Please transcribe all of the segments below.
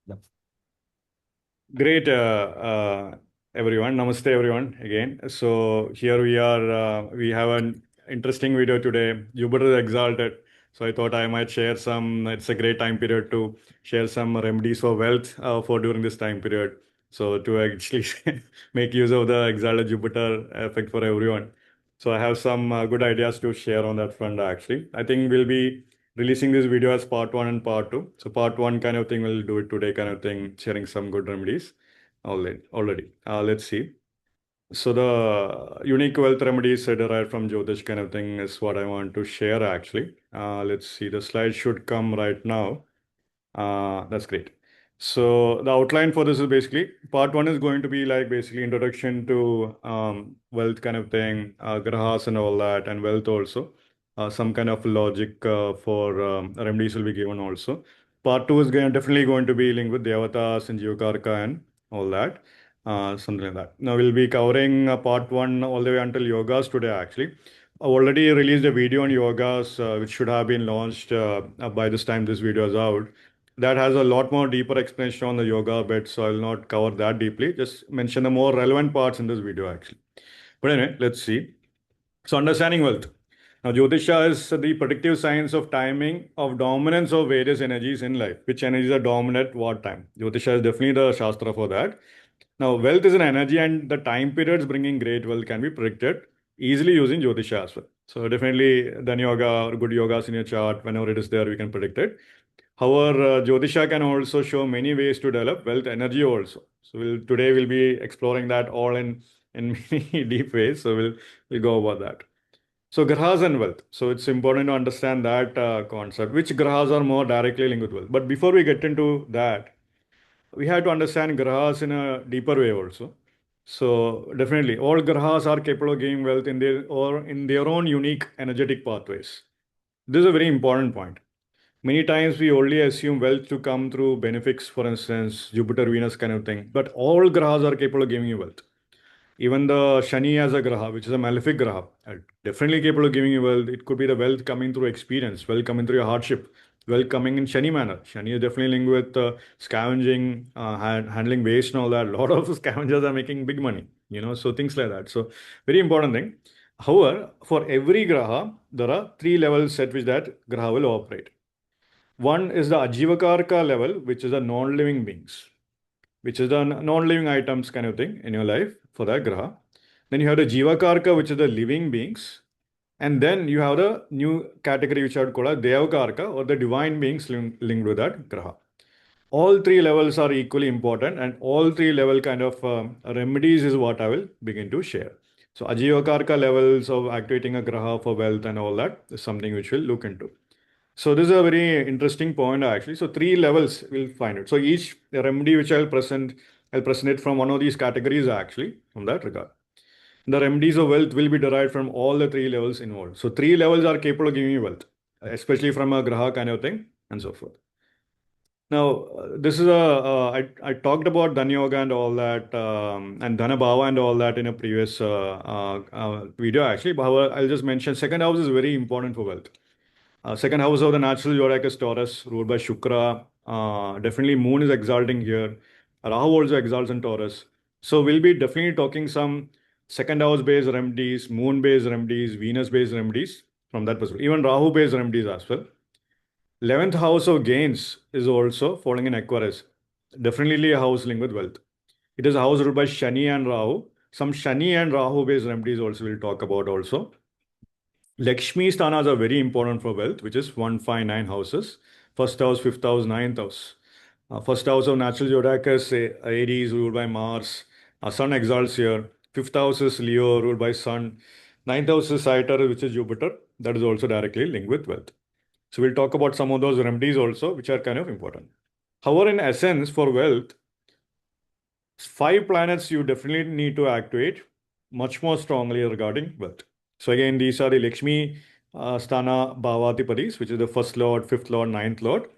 Yep. Great, everyone. Namaste, everyone, again. So here we are. We have an interesting video today. Jupiter is exalted. So I thought I might share some. It's a great time period to share some remedies for wealth for during this time period. So to actually make use of the exalted Jupiter effect for everyone. So I have some good ideas to share on that front. Actually, I think we'll be releasing this video as part one and part two. So part one kind of thing we'll do it today, kind of thing, sharing some good remedies. Already. Let's see. So the unique wealth remedies derived from Jyotish kind of thing is what I want to share actually. Let's see. The slide should come right now. That's great. So the outline for this is basically part one is going to be like basically introduction to wealth kind of thing, grahas and all that, and wealth also. Some kind of logic for remedies will be given also. Part two is definitely going to be linked with devatas and Jivakarka and all that. Something like that. Now we'll be covering part one all the way until yogas today actually. I already released a video on yogas which should have been launched by this time this video is out. That has a lot more deeper explanation on the yoga bit, so I will not cover that deeply. Just mention the more relevant parts in this video, actually. But anyway, let's see. So, understanding wealth. Now, Jyotisha is the predictive science of timing of dominance of various energies in life. Which energies are dominant, what time? Jyotisha is definitely the Shastra for that. Now, wealth is an energy, and the time periods bringing great wealth can be predicted easily using Jyotisha as well. So, definitely, Dhana Yoga or good yogas in your chart, whenever it is there, we can predict it. However, Jyotisha can also show many ways to develop wealth energy also. So today we'll be exploring that all in many deep ways. So we'll go about that. So grahas and wealth. So it's important to understand that concept. Which grahas are more directly linked with wealth? But before we get into that, we have to understand grahas in a deeper way also. So definitely, all grahas are capable of giving wealth in their own unique energetic pathways. This is a very important point. Many times we only assume wealth to come through benefics, for instance, Jupiter, Venus kind of thing. But all grahas are capable of giving you wealth. Even the Shani as a graha, which is a malefic graha, definitely capable of giving you wealth. It could be the wealth coming through experience, wealth coming through your hardship, wealth coming in Shani manner. Shani is definitely linked with scavenging, handling waste and all that. A lot of scavengers are making big money, so things like that. So, very important thing. However, for every graha, there are three levels at which that graha will operate. One is the Ajivakarka level, which is the non-living beings, which is the non-living items kind of thing in your life for that graha. Then you have the Jivakarka, which is the living beings. And then you have the new category, which I would call as Devakarka, or the divine beings linked with that graha. All three levels are equally important, and all three level kind of remedies is what I will begin to share. So Ajivakarka levels of activating a graha for wealth and all that is something which we'll look into. So this is a very interesting point actually. So three levels we'll find it. So each remedy which I'll present it from one of these categories actually from that regard. The remedies of wealth will be derived from all the three levels involved. So three levels are capable of giving you wealth, especially from a graha kind of thing and so forth. Now, this is I talked about Dhana Yoga and all that, and Dhana Bhava and all that in a previous video actually. However, I'll just mention second house is very important for wealth. Second house of the natural zodiac is Taurus, ruled by Shukra. Definitely, Moon is exalting here. Rahu also exalts in Taurus. So we'll be definitely talking some second house based remedies, Moon based remedies, Venus based remedies from that perspective. Even Rahu based remedies as well. 11th house of gains is also falling in Aquarius. Definitely a house linked with wealth. It is a house ruled by Shani and Rahu. Some Shani and Rahu based remedies also we'll talk about also. Lakshmi sthanas are very important for wealth, which is 159 houses. First house, fifth house, ninth house. First house of natural zodiac is Aries, ruled by Mars. Sun exalts here. Fifth house is Leo, ruled by Sun. Ninth house is Sagittarius, which is Jupiter. That is also directly linked with wealth. So we'll talk about some of those remedies also, which are kind of important. However, in essence, for wealth, five planets you definitely need to activate much more strongly regarding wealth. So again, these are the Lakshmi Sthana Bhavatipadis, which is the first lord, fifth lord, ninth lord.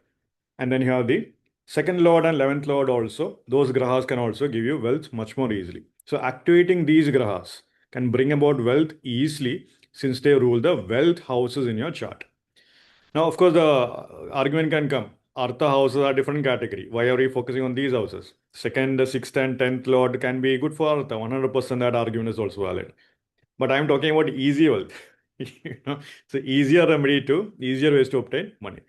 And then you have the second lord and 11th lord also. Those grahas can also give you wealth much more easily. So activating these grahas can bring about wealth easily since they rule the wealth houses in your chart. Now, of course, the argument can come. Artha houses are different category. Why are we focusing on these houses? Second, sixth, and tenth lord can be good for Artha. 100% that argument is also valid. But I'm talking about easy wealth. So easier remedy to easier ways to obtain money.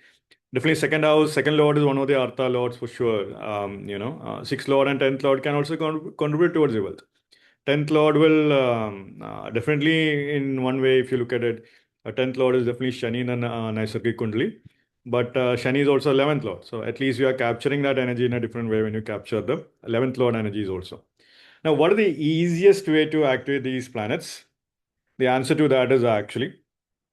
Definitely, second house, second lord is one of the Artha lords for sure. Sixth lord and tenth lord can also contribute towards your wealth. Tenth lord will definitely, in one way, if you look at it, a tenth lord is definitely Shani and Naisargik Kundali. But Shani is also 11th lord. So at least you are capturing that energy in a different way when you capture the 11th lord energies also. Now, what is the easiest way to activate these planets? The answer to that is actually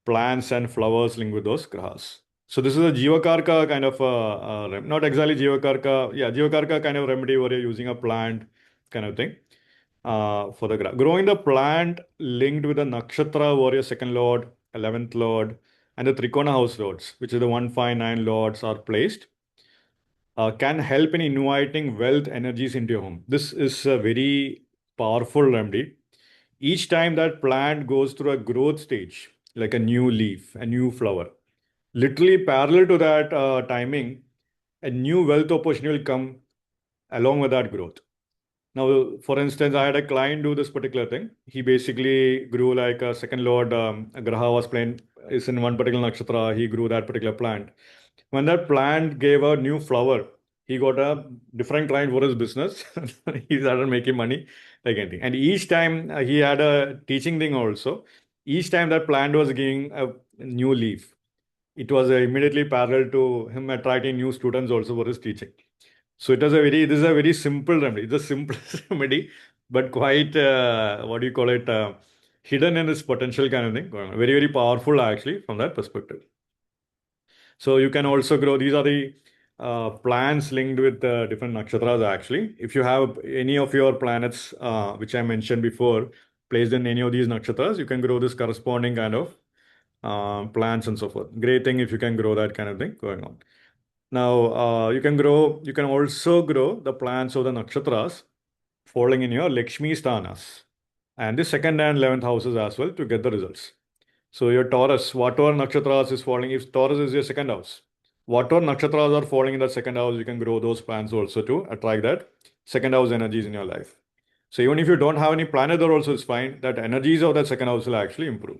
plants and flowers linked with those grahas. So this is a Jivakarka kind of, not exactly Jivakarka, yeah, Jivakarka kind of remedy where you're using a plant kind of thing for the graha. Growing the plant linked with the nakshatra warrior second lord, 11th lord, and the Trikona house lords, which is the 159 lords are placed, can help in inviting wealth energies into your home. This is a very powerful remedy. Each time that plant goes through a growth stage, like a new leaf, a new flower, literally parallel to that timing, a new wealth opportunity will come along with that growth. Now, for instance, I had a client do this particular thing. He basically grew like a second lord, Graha was playing, is in one particular nakshatra. He grew that particular plant. When that plant gave a new flower, he got a different client for his business. He started making money like anything. And each time he had a teaching thing also. Each time that plant was giving a new leaf, it was immediately parallel to him attracting new students also for his teaching. So this is a very simple remedy. It's the simplest remedy, but quite, what do you call it, hidden in its potential kind of thing going on. Very, very powerful actually from that perspective. So you can also grow, these are the plants linked with different nakshatras actually. If you have any of your planets, which I mentioned before, placed in any of these nakshatras, you can grow this corresponding kind of plants and so forth. Great thing if you can grow that kind of thing going on. Now, you can also grow the plants of the nakshatras falling in your Lakshmi sthanas and the second and 11th houses as well to get the results. So your Taurus, whatever nakshatras is falling, if Taurus is your second house, whatever nakshatras are falling in the second house, you can grow those plants also to attract that second house energies in your life. So even if you don't have any planet there also, it's fine. That energies of that second house will actually improve.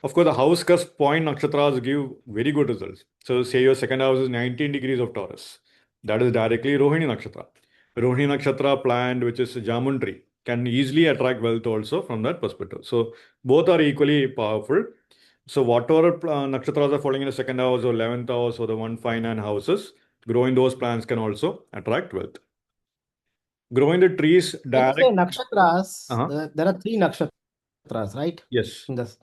Of course, the house cusp point nakshatras give very good results. So, say your second house is 19 degrees of Taurus. That is directly Rohini nakshatra. Rohini nakshatra plant, which is Jamun tree, can easily attract wealth also from that perspective. So, both are equally powerful. So, whatever nakshatras are falling in the second house or 11th house or the 159 houses, growing those plants can also attract wealth. Growing the trees When you say direct. nakshatras, Uh-huh. there are three nakshatras, right? Yes. In this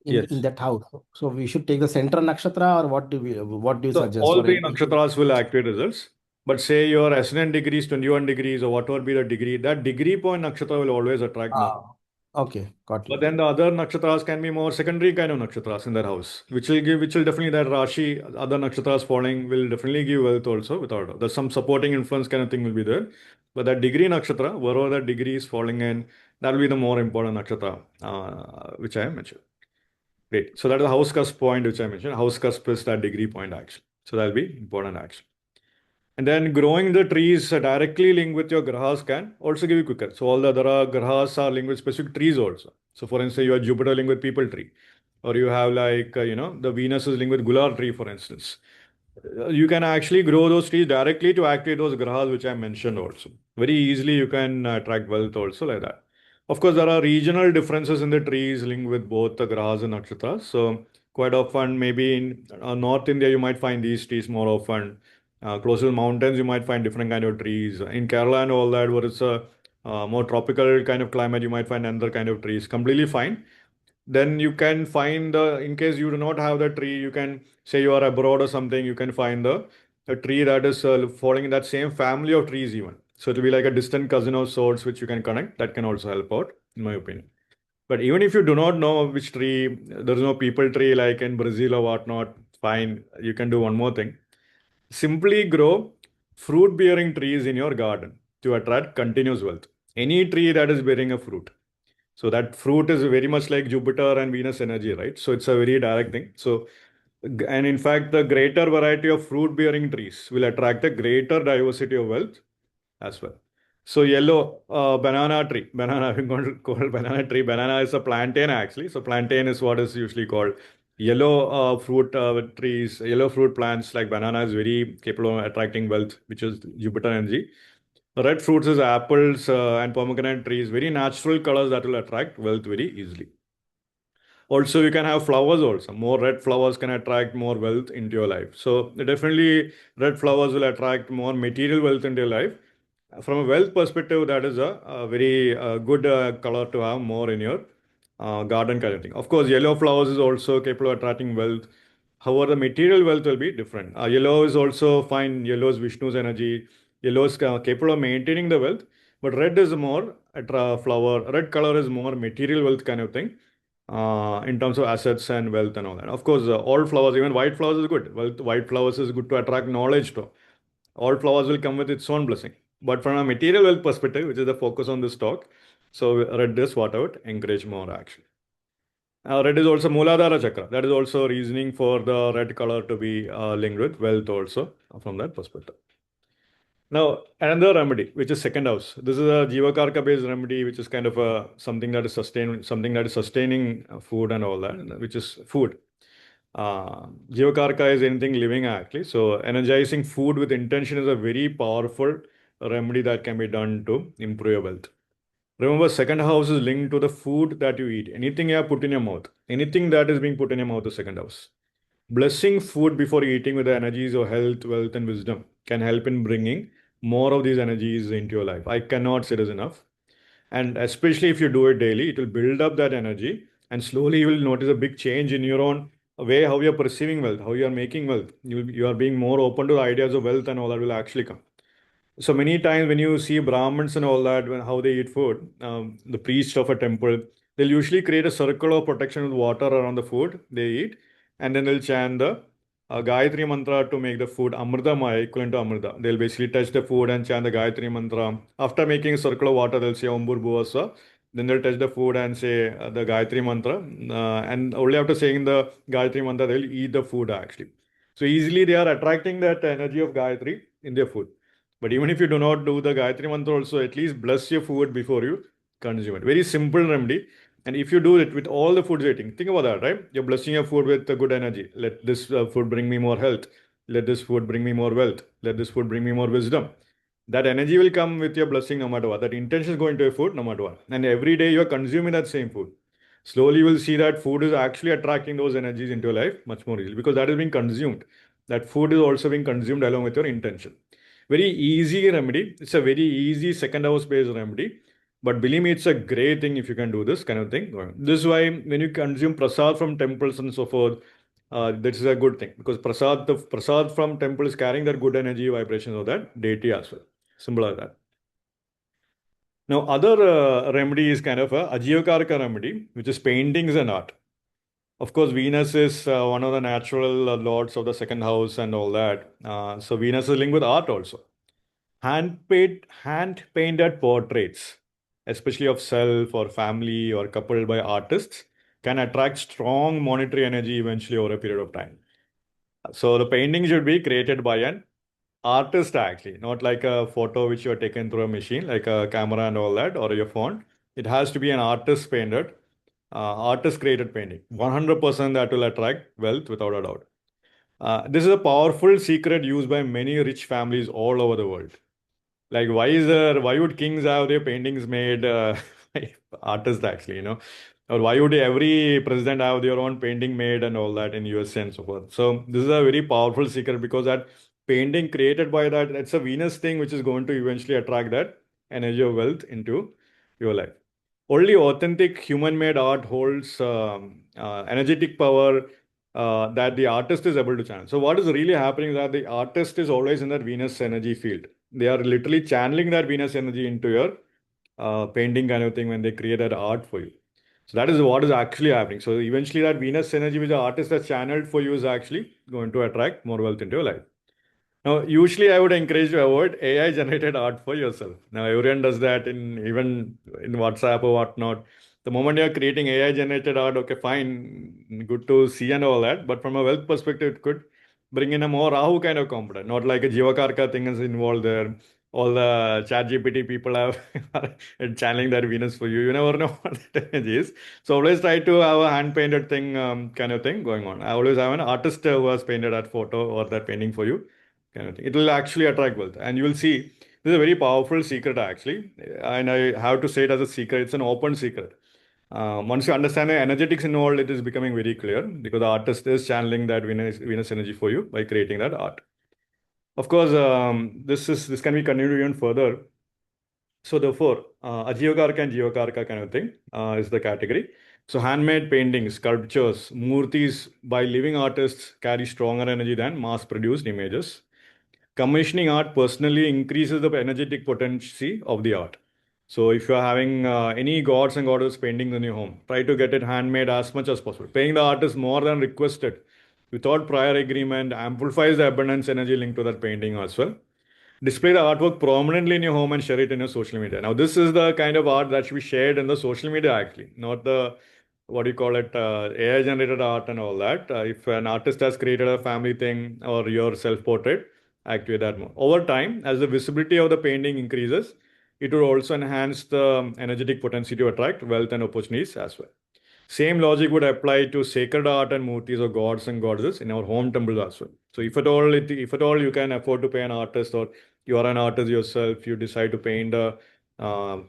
in Yes. that house. So we should take the center nakshatra, or what do you So suggest? all Or three nakshatras will activate results. But say your ascendant degree is 21 degrees or whatever be the degree, that degree point nakshatra will always attract more. okay, got But you. then the other nakshatras can be more secondary kind of nakshatras in their house, which will definitely that Rashi, other nakshatras falling will definitely give wealth also without doubt. There's some supporting influence kind of thing will be there. But that degree nakshatra, wherever that degree is falling in, that will be the more important nakshatra, which I have mentioned. Great. So that is the house cusp point which I mentioned. House cusp is that degree point actually. So that'll be important action. And then growing the trees directly linked with your grahas can also give you quicker. So all the other grahas are linked with specific trees also. So for instance, you have Jupiter linked with people tree, or you have like the Venus is linked with gular tree, for instance. You can actually grow those trees directly to activate those grahas which I mentioned also. Very easily you can attract wealth also like that. Of course, there are regional differences in the trees linked with both the grahas and nakshatras. So quite often, maybe in North India, you might find these trees more often. Close to the mountains, you might find different kind of trees. In Kerala and all that, where it's a more tropical kind of climate, you might find another kind of trees. Completely fine. Then you can find in case you do not have the tree, you can say you are abroad or something, you can find a tree that is falling in that same family of trees even. So it will be like a distant cousin of sorts which you can connect. That can also help out, in my opinion. But even if you do not know which tree, there is no people tree like in Brazil or whatnot, fine. You can do one more thing. Simply grow fruit bearing trees in your garden to attract continuous wealth. Any tree that is bearing a fruit. So that fruit is very much like Jupiter and Venus energy, right? So it's a very direct thing. So And in fact, the greater variety of fruit bearing trees will attract a greater diversity of wealth as well. So yellow banana tree, banana, I'm going to call banana tree. Banana is a plantain actually. So plantain is what is usually called. Yellow fruit trees, yellow fruit plants like banana is very capable of attracting wealth, which is Jupiter energy. Red fruits is apples and pomegranate trees, very natural colors that will attract wealth very easily. Also, you can have flowers also. More red flowers can attract more wealth into your life. So definitely red flowers will attract more material wealth into your life. From a wealth perspective, that is a very good color to have more in your garden kind of thing. Of course, yellow flowers is also capable of attracting wealth. However, the material wealth will be different. Yellow is also fine. Yellow is Vishnu's energy. Yellow is capable of maintaining the wealth. But red is more flower. Red color is more material wealth kind of thing in terms of assets and wealth and all that. Of course, all flowers, even white flowers is good. Wealth, white flowers is good to attract knowledge too. All flowers will come with its own blessing. But from a material wealth perspective, which is the focus on this talk, so red is what I would encourage more actually. Red is also Mooladhara Chakra. That is also reasoning for the red color to be linked with wealth also from that perspective. Now, another remedy, which is second house. This is a Jivakarka based remedy, which is kind of something that is sustaining food and all that, which is food. Jivakarka is anything living actually. So energizing food with intention is a very powerful remedy that can be done to improve your wealth. Remember, second house is linked to the food that you eat. Anything you have put in your mouth, anything that is being put in your mouth is second house. Blessing food before eating with the energies of health, wealth, and wisdom can help in bringing more of these energies into your life. I cannot say this enough. And especially if you do it daily, it will build up that energy, and slowly you will notice a big change in your own way how you're perceiving wealth, how you are making wealth. You are being more open to the ideas of wealth, and all that will actually come. So many times when you see Brahmins and all that, how they eat food, the priest of a temple, they'll usually create a circle of protection with water around the food they eat, and then they'll chant the Gayatri mantra to make the food Amritamaya, equivalent to Amrita. They'll basically touch the food and chant the Gayatri mantra. After making a circle of water, they'll say Om Bhuvasva. Then they'll touch the food and say the Gayatri mantra. And only after saying the Gayatri mantra, they'll eat the food actually. So easily they are attracting that energy of Gayatri in their food. But even if you do not do the Gayatri Mantra also, at least bless your food before you consume it. Very simple remedy. And if you do it with all the foods you're eating, think about that, right? You're blessing your food with good energy. Let this food bring me more health. Let this food bring me more wealth. Let this food bring me more wisdom. That energy will come with your blessing no matter what. That intention is going to your food no matter what. And every day you are consuming that same food. Slowly you will see that food is actually attracting those energies into your life much more easily because that is being consumed. That food is also being consumed along with your intention. Very easy remedy. It's a very easy second house based remedy. But believe me, it's a great thing if you can do this kind of thing. This is why when you consume prasad from temples and so forth, this is a good thing because the prasad from temple is carrying that good energy vibrations of that deity as well. Simple as that. Now, other remedy is kind of a Ajiokarka remedy, which is paintings and art. Of course, Venus is one of the natural lords of the second house and all that. So Venus is linked with art also. Hand painted portraits, especially of self or family or coupled by artists, can attract strong monetary energy eventually over a period of time. So the painting should be created by an artist actually, not like a photo which you are taken through a machine, like a camera and all that, or your phone. It has to be an artist painted, artist created painting. 100% that will attract wealth without a doubt. This is a powerful secret used by many rich families all over the world. Like, why would kings have their paintings made by artists actually, Or why would every president have their own painting made and all that in USA and so forth? So this is a very powerful secret because that painting created by that, it's a Venus thing which is going to eventually attract that energy of wealth into your life. Only authentic human-made art holds energetic power that the artist is able to channel. So what is really happening is that the artist is always in that Venus energy field. They are literally channeling that Venus energy into your painting kind of thing when they create that art for you. So that is what is actually happening. So eventually that Venus energy which the artist has channeled for you is actually going to attract more wealth into your life. Now, usually I would encourage you to avoid AI generated art for yourself. Now, everyone does that even in WhatsApp or whatnot. The moment you're creating AI generated art, okay, fine, good to see and all that. But from a wealth perspective, it could bring in a more Rahu kind of component, not like a Jivakarka thing is involved there. All the chat GPT people have channeling their Venus for you. You never know what that energy is. So always try to have a hand painted thing, kind of thing going on. I always have an artist who has painted that photo or that painting for you, kind of thing. It will actually attract wealth, and you will see this is a very powerful secret actually, and I have to say it as a secret. It's an open secret. Once you understand the energetics involved, it is becoming very clear because the artist is channeling that Venus energy for you by creating that art. Of course, this can be continued even further. So therefore, Ajiyokarka and Jiyokarka kind of thing is the category. So handmade paintings, sculptures, murtis by living artists carry stronger energy than mass-produced images. Commissioning art personally increases the energetic potency of the art. So if you're having any gods and goddess paintings in your home, try to get it handmade as much as possible. Paying the artist more than requested without prior agreement amplifies the abundance energy linked to that painting as well. Display the artwork prominently in your home and share it in your social media. Now, this is the kind of art that should be shared in the social media actually, not the what do you call it, AI generated art and all that. If an artist has created a family thing or your self portrait, activate that more. Over time, as the visibility of the painting increases, it will also enhance the energetic potency to attract wealth and opportunities as well. Same logic would apply to sacred art and murtis of gods and goddesses in our home temples as well. So if at all you can afford to pay an artist or you are an artist yourself, you decide to paint a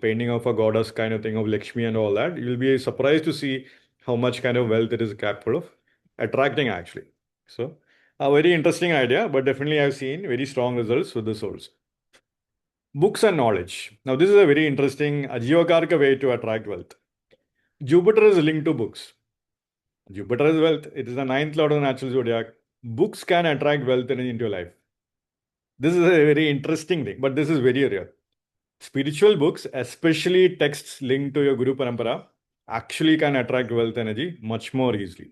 painting of a goddess kind of thing of Lakshmi and all that, you'll be surprised to see how much kind of wealth it is capable of attracting actually. So a very interesting idea, but definitely I've seen very strong results with this also. Books and knowledge. Now this is a very interesting Ajiyokarka way to attract wealth. Jupiter is linked to books. Jupiter is wealth. It is the ninth lord of the natural zodiac. Books can attract wealth into your life. This is a very interesting thing, but this is very rare. Spiritual books, especially texts linked to your Guru Parampara, actually can attract wealth energy much more easily.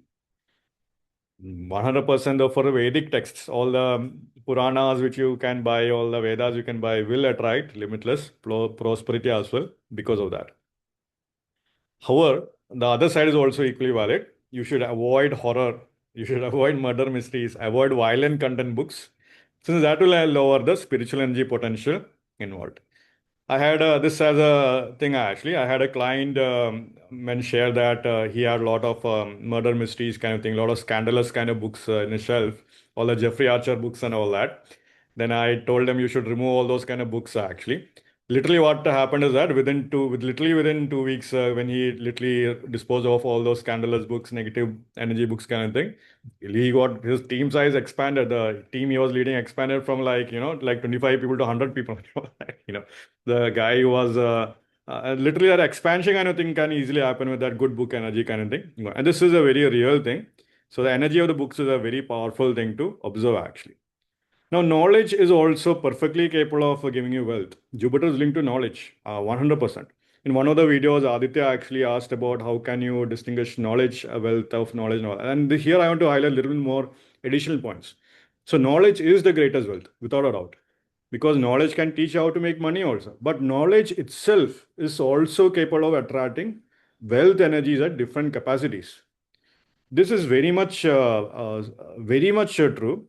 100% of for Vedic texts, all the Puranas which you can buy, all the Vedas you can buy will attract limitless prosperity as well because of that. However, the other side is also equally valid. You should avoid horror. You should avoid murder mysteries, avoid violent content books, since that will lower the spiritual energy potential involved. I had this as a thing actually. I had a client share that he had a lot of murder mysteries kind of thing, a lot of scandalous kind of books in his shelf, all the Jeffrey Archer books and all that. Then I told him you should remove all those kind of books actually. Literally, what happened is that within 2 weeks, when he literally disposed of all those scandalous books, negative energy books kind of thing, he got his team size expanded. The team he was leading expanded from like 25 people to 100 people. The guy who was literally that expansion kind of thing can easily happen with that good book energy kind of thing. And this is a very real thing. So the energy of the books is a very powerful thing to observe actually. Now, knowledge is also perfectly capable of giving you wealth. Jupiter is linked to knowledge, 100%. In one of the videos, Aditya actually asked about how can you distinguish knowledge, wealth of knowledge, and here I want to highlight a little bit more additional points. So knowledge is the greatest wealth, without a doubt, because knowledge can teach you how to make money also. But knowledge itself is also capable of attracting wealth energies at different capacities. This is very much true.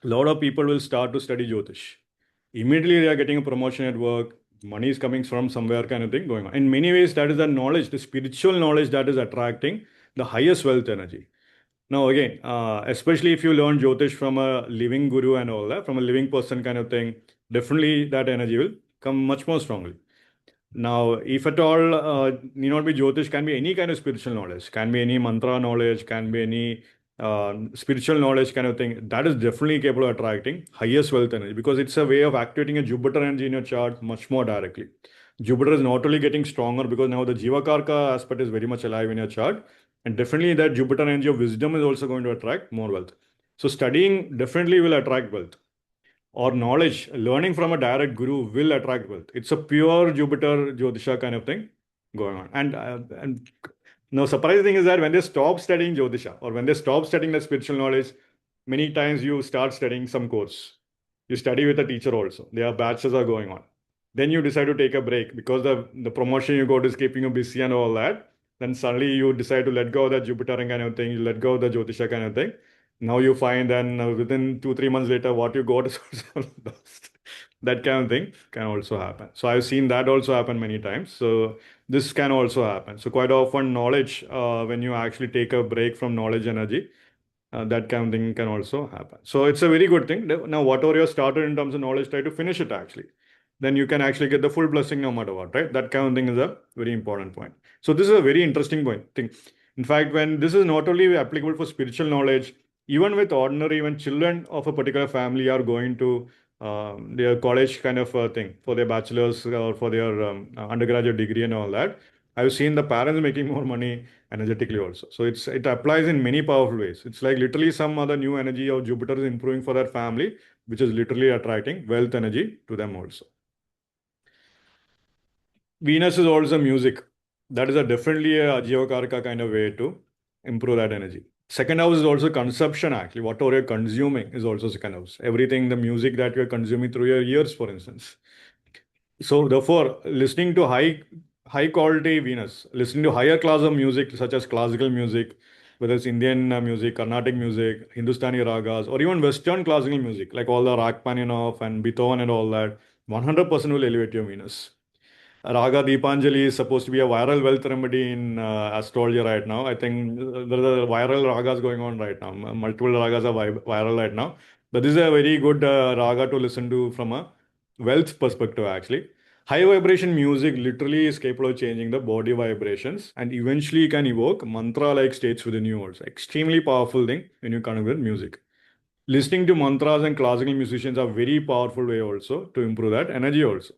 A lot of people will start to study Jyotish. Immediately they are getting a promotion at work, money is coming from somewhere kind of thing going on. In many ways, that is the knowledge, the spiritual knowledge that is attracting the highest wealth energy. Now, again, especially if you learn Jyotish from a living guru and all that, from a living person kind of thing, definitely that energy will come much more strongly. Now, if at all, need not be Jyotish, can be any kind of spiritual knowledge, can be any mantra knowledge, can be any spiritual knowledge kind of thing. That is definitely capable of attracting highest wealth energy because it's a way of activating a Jupiter energy in your chart much more directly. Jupiter is not only getting stronger because now the Jivakarka aspect is very much alive in your chart, and definitely that Jupiter energy of wisdom is also going to attract more wealth. So studying definitely will attract wealth, or knowledge, learning from a direct guru will attract wealth. It's a pure Jupiter Jyotisha kind of thing going on. And now, surprising thing is that when they stop studying Jyotisha or when they stop studying the spiritual knowledge, many times you start studying some course. You study with a teacher also. Their batches are going on. Then you decide to take a break because the promotion you got is keeping you busy and all that. then suddenly you decide to let go of that Jupiter kind of thing, you let go of the Jyotisha kind of thing. Now you find then within 2, 3 months later, what you got is also lost. That kind of thing can also happen. So I've seen that also happen many times. So this can also happen. So quite often knowledge, when you actually take a break from knowledge energy, that kind of thing can also happen. So it's a very good thing. Now, whatever you started in terms of knowledge, try to finish it actually. Then you can actually get the full blessing no matter what, right? That kind of thing is a very important point. So this is a very interesting point thing. In fact, when this is not only applicable for spiritual knowledge, even with ordinary, when children of a particular family are going to their college kind of thing for their bachelor's or for their undergraduate degree and all that, I've seen the parents making more money energetically also. So it applies in many powerful ways. It's like literally some other new energy of Jupiter is improving for that family, which is literally attracting wealth energy to them also. Venus is also music. That is a definitely a Jivakarka kind of way to improve that energy. Second house is also consumption actually. Whatever you're consuming is also second house. Everything, the music that you're consuming through your ears, for instance. So therefore, listening to high quality Venus, listening to higher class of music such as classical music, whether it's Indian music, Carnatic music, Hindustani ragas, or even Western classical music like all the Rachmaninoff and Beethoven and all that, 100% will elevate your Venus. Raga Deepanjali is supposed to be a viral wealth remedy in astrology right now. I think there are viral ragas going on right now. Multiple ragas are viral right now. But this is a very good raga to listen to from a wealth perspective, actually. High vibration music literally is capable of changing the body vibrations and eventually can evoke mantra like states within you also. Extremely powerful thing when you connect with music. Listening to mantras and classical musicians are very powerful way also to improve that energy also.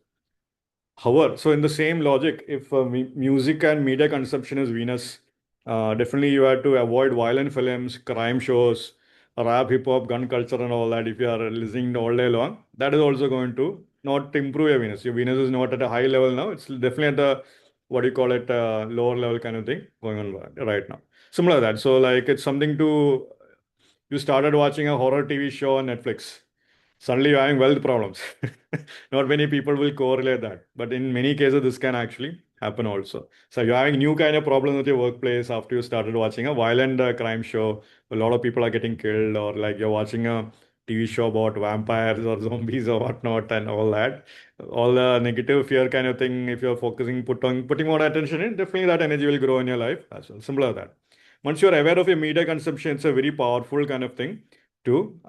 However, so in the same logic, if music and media consumption is Venus, definitely you have to avoid violent films, crime shows, rap, hip hop, gun culture, and all that. If you are listening all day long, that is also going to not improve your Venus. Your Venus is not at a high level now. It's definitely at the what do you call it, lower level kind of thing going on right now. Similar to that. So like it's something to you started watching a horror TV show on Netflix. Suddenly you're having wealth problems. Not many people will correlate that, but in many cases, this can actually happen also. So you're having new kind of problems with your workplace after you started watching a violent crime show. A lot of people are getting killed, or like you're watching a TV show about vampires or zombies or whatnot, and all that. All the negative fear kind of thing. If you're focusing, putting more attention in, definitely that energy will grow in your life as well. Similar to that. Once you're aware of your media consumption, it's a very powerful kind of thing to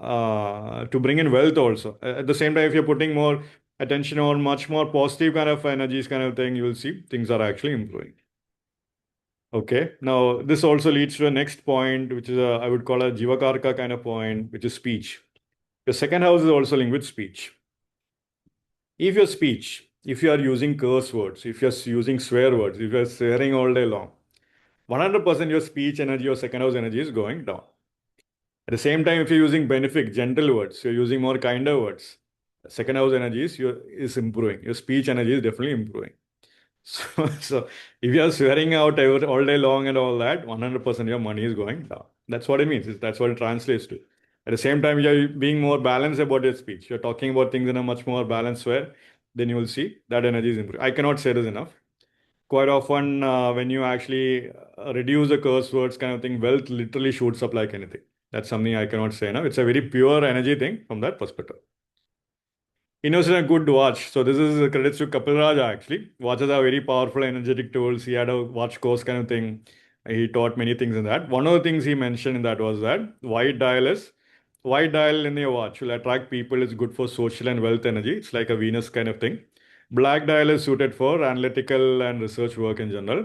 bring in wealth also. At the same time, if you're putting more attention on much more positive kind of energies kind of thing, you will see things are actually improving. Okay. Now, this also leads to the next point, which is I would call a Jivakarka kind of point, which is speech. The second house is also linked with speech. If your speech, if you are using curse words, if you're using swear words, if you're swearing all day long, 100% your speech energy, your second house energy is going down. At the same time, if you're using benefic, gentle words, you're using more kinder words, second house energy is improving. Your speech energy is definitely improving. So if you are swearing out all day long and all that, 100% your money is going down. That's what it means. That's what it translates to. At the same time, you're being more balanced about your speech. You're talking about things in a much more balanced way. Then you will see that energy is improving. I cannot say this enough. Quite often, when you actually reduce the curse words kind of thing, wealth literally shoots up like anything. That's something I cannot say now. It's a very pure energy thing from that perspective. Innocent a good watch. So this is credits to Kapil Raj actually. Watches are very powerful, energetic tools. He had a watch course kind of thing. He taught many things in that. One of the things he mentioned in that was that white dial in your watch will attract people. It's good for social and wealth energy. It's like a Venus kind of thing. Black dial is suited for analytical and research work in general.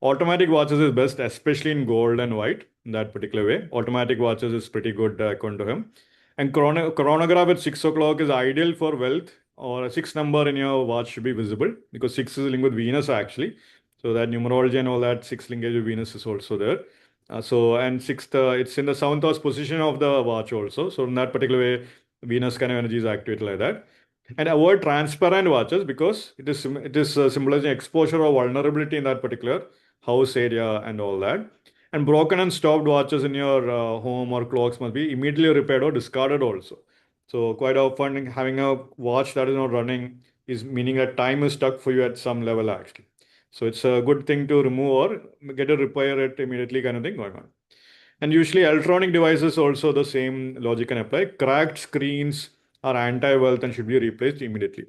Automatic watches is best, especially in gold and white in that particular way. Automatic watches is pretty good according to him. And chronograph at 6 o'clock is ideal for wealth, or a six number in your watch should be visible because six is linked with Venus actually. So that numerology and all that six linkage with Venus is also there. And sixth, it's in the seventh house position of the watch also. So in that particular way, Venus kind of energy is activated like that. And avoid transparent watches because it is symbolizing exposure or vulnerability in that particular house area and all that. And broken and stopped watches in your home or clocks must be immediately repaired or discarded also. So quite often having a watch that is not running is meaning that time is stuck for you at some level actually. So it's a good thing to remove or get a repair it immediately kind of thing going on. And usually electronic devices also the same logic can apply. Cracked screens are anti-wealth and should be replaced immediately.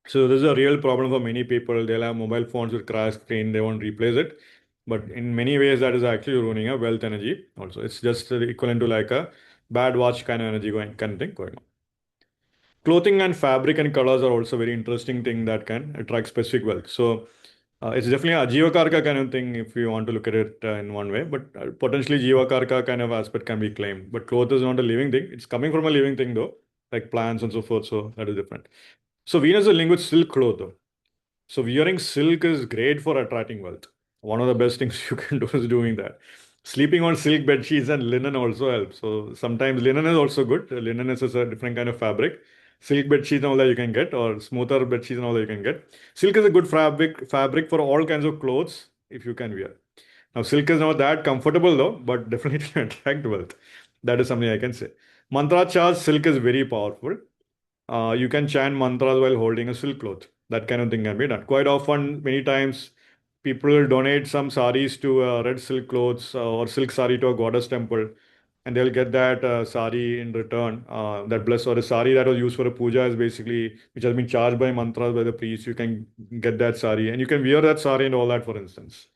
So this is a real problem for many people. They'll have mobile phones with cracked screen, they won't replace it. But in many ways, that is actually ruining a wealth energy. Also, it's just the equivalent to like a bad watch kind of energy going kind of thing going on. Clothing and fabric and colors are also very interesting thing that can attract specific wealth. So it's definitely a Jiva Karka kind of thing if you want to look at it in one way, but potentially Jiva Karka kind of aspect can be claimed. But cloth is not a living thing. It's coming from a living thing though, like plants and so forth. So that is different. So Venus is linked with silk cloth though. So wearing silk is great for attracting wealth. One of the best things you can do is doing that. Sleeping on silk bed sheets and linen also helps. So sometimes linen is also good. Linen is a different kind of fabric. Silk bed sheets and all that you can get, or smoother bed sheets and all that you can get. Silk is a good fabric for all kinds of clothes if you can wear. Now silk is not that comfortable though, but definitely can attract wealth. That is something I can say. Mantra charge silk is very powerful. You can chant mantras while holding a silk cloth. That kind of thing can be done. Quite often, many times, people will donate some saris to red silk clothes or silk sari to a goddess temple, and they'll get that sari in return. That bless or a sari that was used for a puja is basically which has been charged by mantras by the priest. You can get that sari, and you can wear that sari and all that. For instance,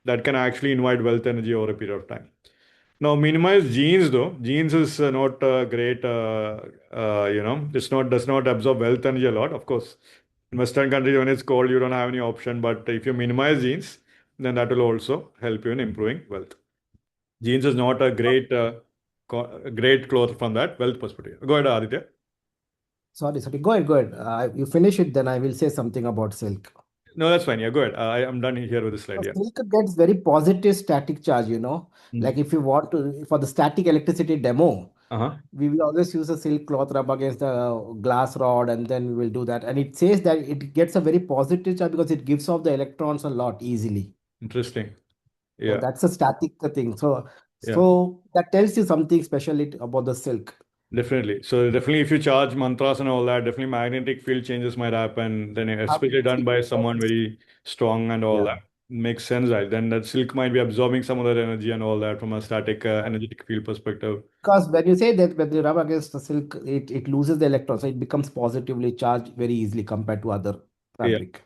that can actually invite wealth energy over a period of time. Now, minimize jeans though. Jeans is not great. It's not does not absorb wealth energy a lot. Of course, in Western countries when it's cold, you don't have any option. But if you minimize jeans, then that will also help you in improving wealth. Jeans is not a great cloth from that wealth perspective. Go ahead, Aditya. Sorry. Go ahead, go ahead. You finish it, then I will say something about silk. No, that's fine. Yeah, go ahead. I'm done here with the slide. So Yeah. silk gets very positive static charge, you know. Like Mm. if you want to, for the static electricity demo, Uh-huh. we will always use a silk cloth rub against the glass rod, and then we will do that. And it says that it gets a very positive charge because it gives off the electrons a lot easily. Interesting. So Yeah. that's a static thing. So Yeah. so that tells you something special about the silk. Definitely. So definitely if you charge mantras and all that, definitely magnetic field changes might happen. Then especially done by someone very strong and all Yeah. that. Makes sense, right? Then that silk might be absorbing some of that energy and all that from a static energetic field perspective. Because when you say that when you rub against the silk, it loses the electrons, so it becomes positively charged very easily compared to other Yeah. fabric.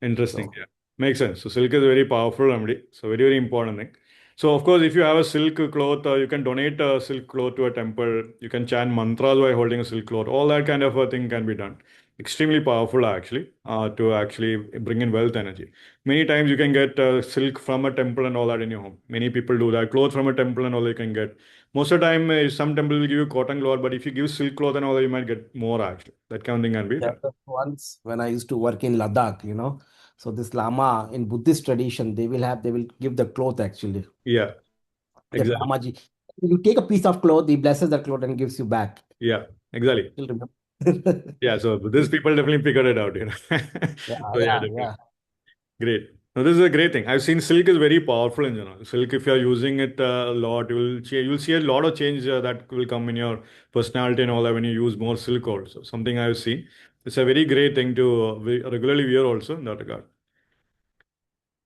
Interesting. So Yeah. Makes sense. So silk is a very powerful remedy. So very, very important thing. So of course, if you have a silk cloth, you can donate a silk cloth to a temple. You can chant mantras by holding a silk cloth. All that kind of a thing can be done. Extremely powerful actually, to actually bring in wealth energy. Many times you can get silk from a temple and all that in your home. Many people do that. Clothes from a temple and all you can get. Most of the time, some temple will give you cotton cloth, but if you give silk cloth and all that, you might get more actually. That kind of thing can be yeah, done. but once when I used to work in Ladakh, you know, so this Lama in Buddhist tradition, they will give the cloth actually. Yeah, That exactly. Lama ji, you take a piece of cloth, he blesses the cloth and gives you back. Yeah, exactly. Still remember. Yeah, so these people definitely figured it out, you know. Yeah, So yeah, yeah, definitely. yeah. Great. Now this is a great thing. I've seen silk is very powerful in general. Silk, if you're using it a lot, you'll see a lot of change that will come in your personality and all that when you use more silk also. Something I've seen. It's a very great thing to regularly wear also in that regard.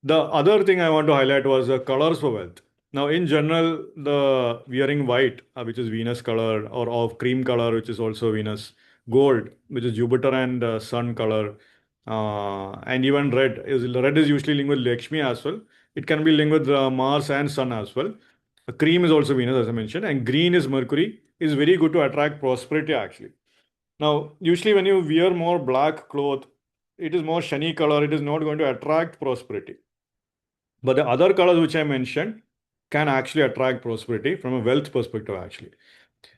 The other thing I want to highlight was colors for wealth. Now, in general, the wearing white, which is Venus color, or of cream color, which is also Venus, gold, which is Jupiter and Sun color, and even red is usually linked with Lakshmi as well. It can be linked with Mars and Sun as well. Cream is also Venus, as I mentioned, and green is Mercury. Is very good to attract prosperity actually. Now, usually when you wear more black cloth, it is more shiny color. It is not going to attract prosperity. But the other colors which I mentioned can actually attract prosperity from a wealth perspective, actually.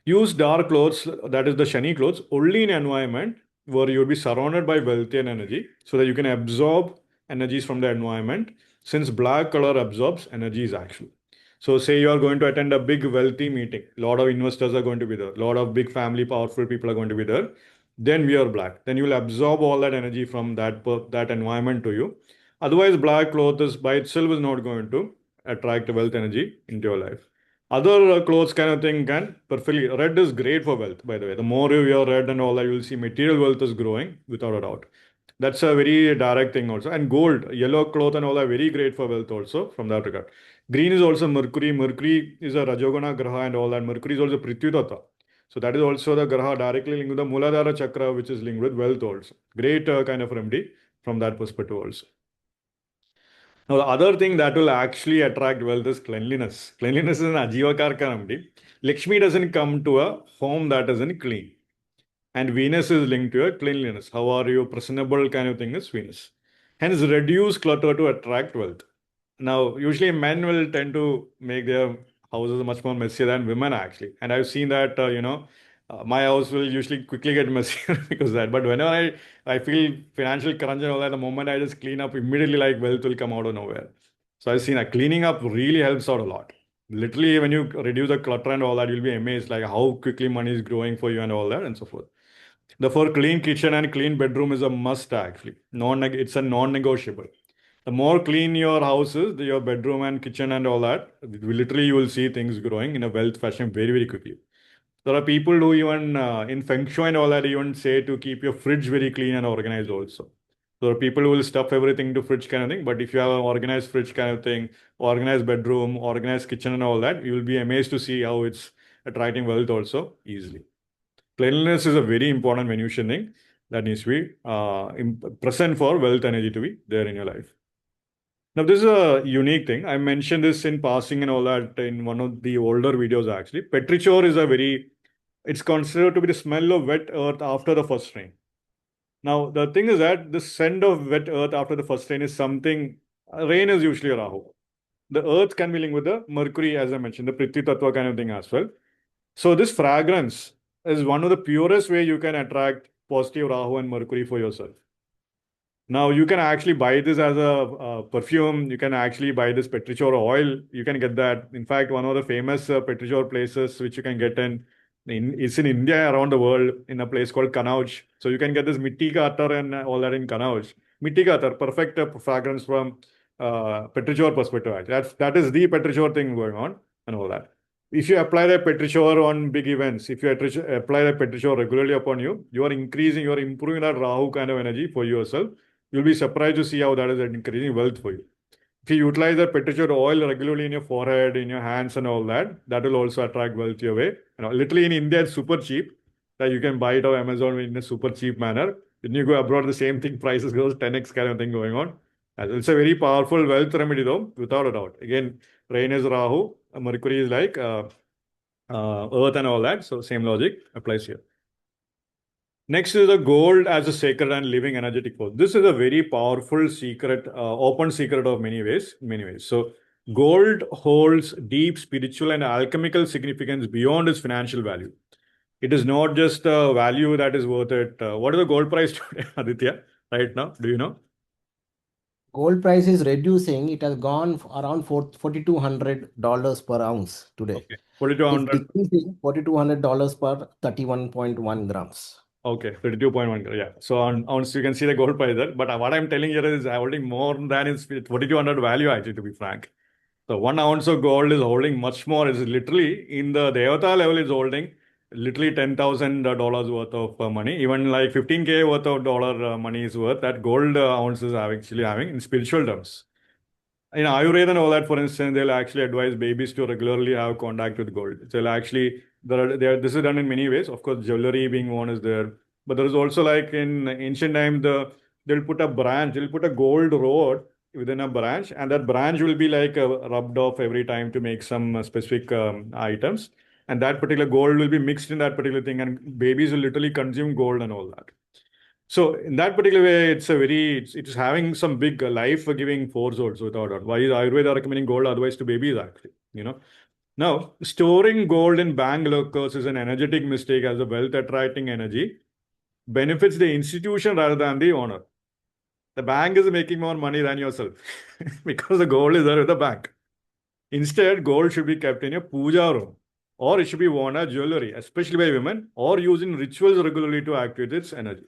Use dark clothes, that is the shiny clothes, only in environment where you'll be surrounded by wealthy and energy so that you can absorb energies from the environment since black color absorbs energies actually. So say you are going to attend a big wealthy meeting, a lot of investors are going to be there, a lot of big family powerful people are going to be there, then wear black. Then you will absorb all that energy from that environment to you. Otherwise, black clothes by itself is not going to attract wealth energy into your life. Other clothes kind of thing can perfectly. Red is great for wealth, by the way. The more you wear red and all that, you'll see material wealth is growing without a doubt. That's a very direct thing also. And gold, yellow cloth and all are very great for wealth also from that regard. Green is also Mercury. Mercury is a Rajoguna Graha and all that. Mercury is also Prithvi Tattva. So that is also the Graha directly linked with the Muladhara Chakra, which is linked with wealth also. Great kind of remedy from that perspective also. Now, the other thing that will actually attract wealth is cleanliness. Cleanliness is an Ajiva Karka remedy. Lakshmi doesn't come to a home that isn't clean. And Venus is linked to your cleanliness. How are you? Presentable kind of thing is Venus. Hence, reduce clutter to attract wealth. Now, usually men will tend to make their houses much more messier than women actually. And I've seen that, my house will usually quickly get messier because of that. But whenever I feel financial crunch and all that, the moment I just clean up, immediately like wealth will come out of nowhere. So I've seen that cleaning up really helps out a lot. Literally, when you reduce the clutter and all that, you'll be amazed like how quickly money is growing for you and all that and so forth. Therefore, clean kitchen and clean bedroom is a must actually. It's a non-negotiable. The more clean your house is, your bedroom and kitchen and all that, literally you will see things growing in a wealth fashion very, very quickly. There are people who even in Feng Shui and all that even say to keep your fridge very clean and organized also. There are people who will stuff everything to fridge kind of thing, but if you have an organized fridge kind of thing, organized bedroom, organized kitchen and all that, you will be amazed to see how it's attracting wealth also easily. Cleanliness is a very important Venusian thing that needs to be present for wealth energy to be there in your life. Now, this is a unique thing. I mentioned this in passing and all that in one of the older videos actually. Petrichor is it's considered to be the smell of wet earth after the first rain. Now, the thing is that the scent of wet earth after the first rain is something, rain is usually Rahu. The earth can be linked with the Mercury, as I mentioned, the Prithvi Tattva kind of thing as well. So this fragrance is one of the purest way you can attract positive Rahu and Mercury for yourself. Now you can actually buy this as a perfume. You can actually buy this petrichor oil. You can get that. In fact, one of the famous petrichor places which you can get is in India around the world in a place called Kanauj. So you can get this mitti ka attar and all that in Kanauj. Mitti ka attar, perfect fragrance from petrichor perspective. That is the petrichor thing going on and all that. If you apply the petrichor on big events, if you apply the petrichor regularly upon you, you are improving that Rahu kind of energy for yourself. You'll be surprised to see how that is increasing wealth for you. If you utilize the petrichor oil regularly in your forehead, in your hands, and all that, that will also attract wealth your way. Literally in India, it's super cheap. That you can buy it on Amazon in a super cheap manner. When you go abroad, the same thing, prices goes 10x kind of thing going on. And it's a very powerful wealth remedy, though, without a doubt. Again, rain is Rahu, Mercury is like Earth and all that. So same logic applies here. Next is the gold as a sacred and living energetic force. This is a very powerful secret, open secret of many ways. Many ways. So gold holds deep spiritual and alchemical significance beyond its financial value. It is not just a value that is worth it. What is the gold price today, Aditya? Right now, do you know? Gold price is reducing. It has gone around $4,200 per ounce today. Okay, It is 4,200. decreasing $4,200 per 31.1 grams. Okay, 32.1. Yeah. So on so you can see the gold price there. But what I'm telling you is holding more than its 4,200 value, actually, to be frank. So 1 ounce of gold is holding much more. It's literally in the Devata level, is holding literally $10,000 worth of money. Even like 15K worth of dollar money is worth that gold ounces are actually having in spiritual terms. In Ayurveda and all that, for instance, they'll actually advise babies to regularly have contact with gold. So they'll actually, this is done in many ways. Of course, jewelry being one is there. But there is also like in ancient time, they'll put a branch, they'll put a gold rod within a branch, and that branch will be like rubbed off every time to make some specific items. And that particular gold will be mixed in that particular thing, and babies will literally consume gold and all that. So in that particular way, it's having some big life-giving force also without doubt. Why is Ayurveda recommending gold otherwise to babies actually? Now, storing gold in bank lockers is an energetic mistake as a wealth attracting energy benefits the institution rather than the owner. The bank is making more money than yourself because the gold is there with the bank. Instead, gold should be kept in your puja room or it should be worn as jewelry, especially by women, or used in rituals regularly to activate its energy.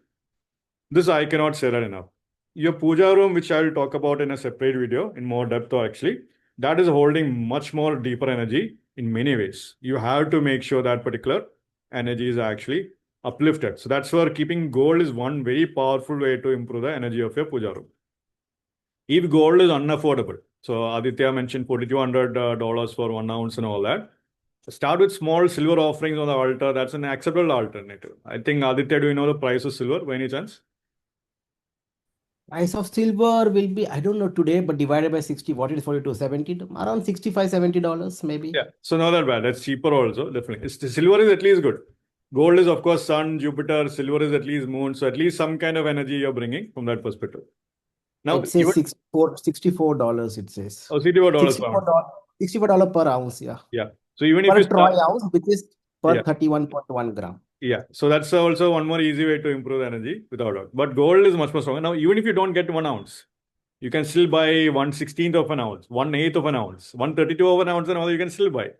This I cannot say that enough. Your puja room, which I will talk about in a separate video in more depth actually, that is holding much more deeper energy in many ways. You have to make sure that particular energy is actually uplifted. So that's where keeping gold is one very powerful way to improve the energy of your puja room. If gold is unaffordable, so Aditya mentioned $4,200 for 1 ounce and all that. Start with small silver offerings on the altar. That's an acceptable alternative. I think, Aditya, do you know the price of silver by any chance? Price of silver will be, I don't know today, but divided by 60, what it is 42, 70, around 65, $70 maybe. Yeah. So not that bad. That's cheaper also, definitely. Silver is at least good. Gold is, of course, sun, Jupiter. Silver is at least moon. So at least some kind of energy you're bringing from that perspective. Now, It says even $64, it says. oh, $64 per ounce. $64, $64 per ounce, yeah. Yeah. So even if Per you troy start, ounce, which is per yeah, 31.1 gram. yeah. So that's also one more easy way to improve the energy without doubt. But gold is much more stronger. Now, even if you don't get 1 ounce, you can still buy 1/16th of an ounce, 1/8 of an ounce, 1/32 of an ounce, and all you can still buy.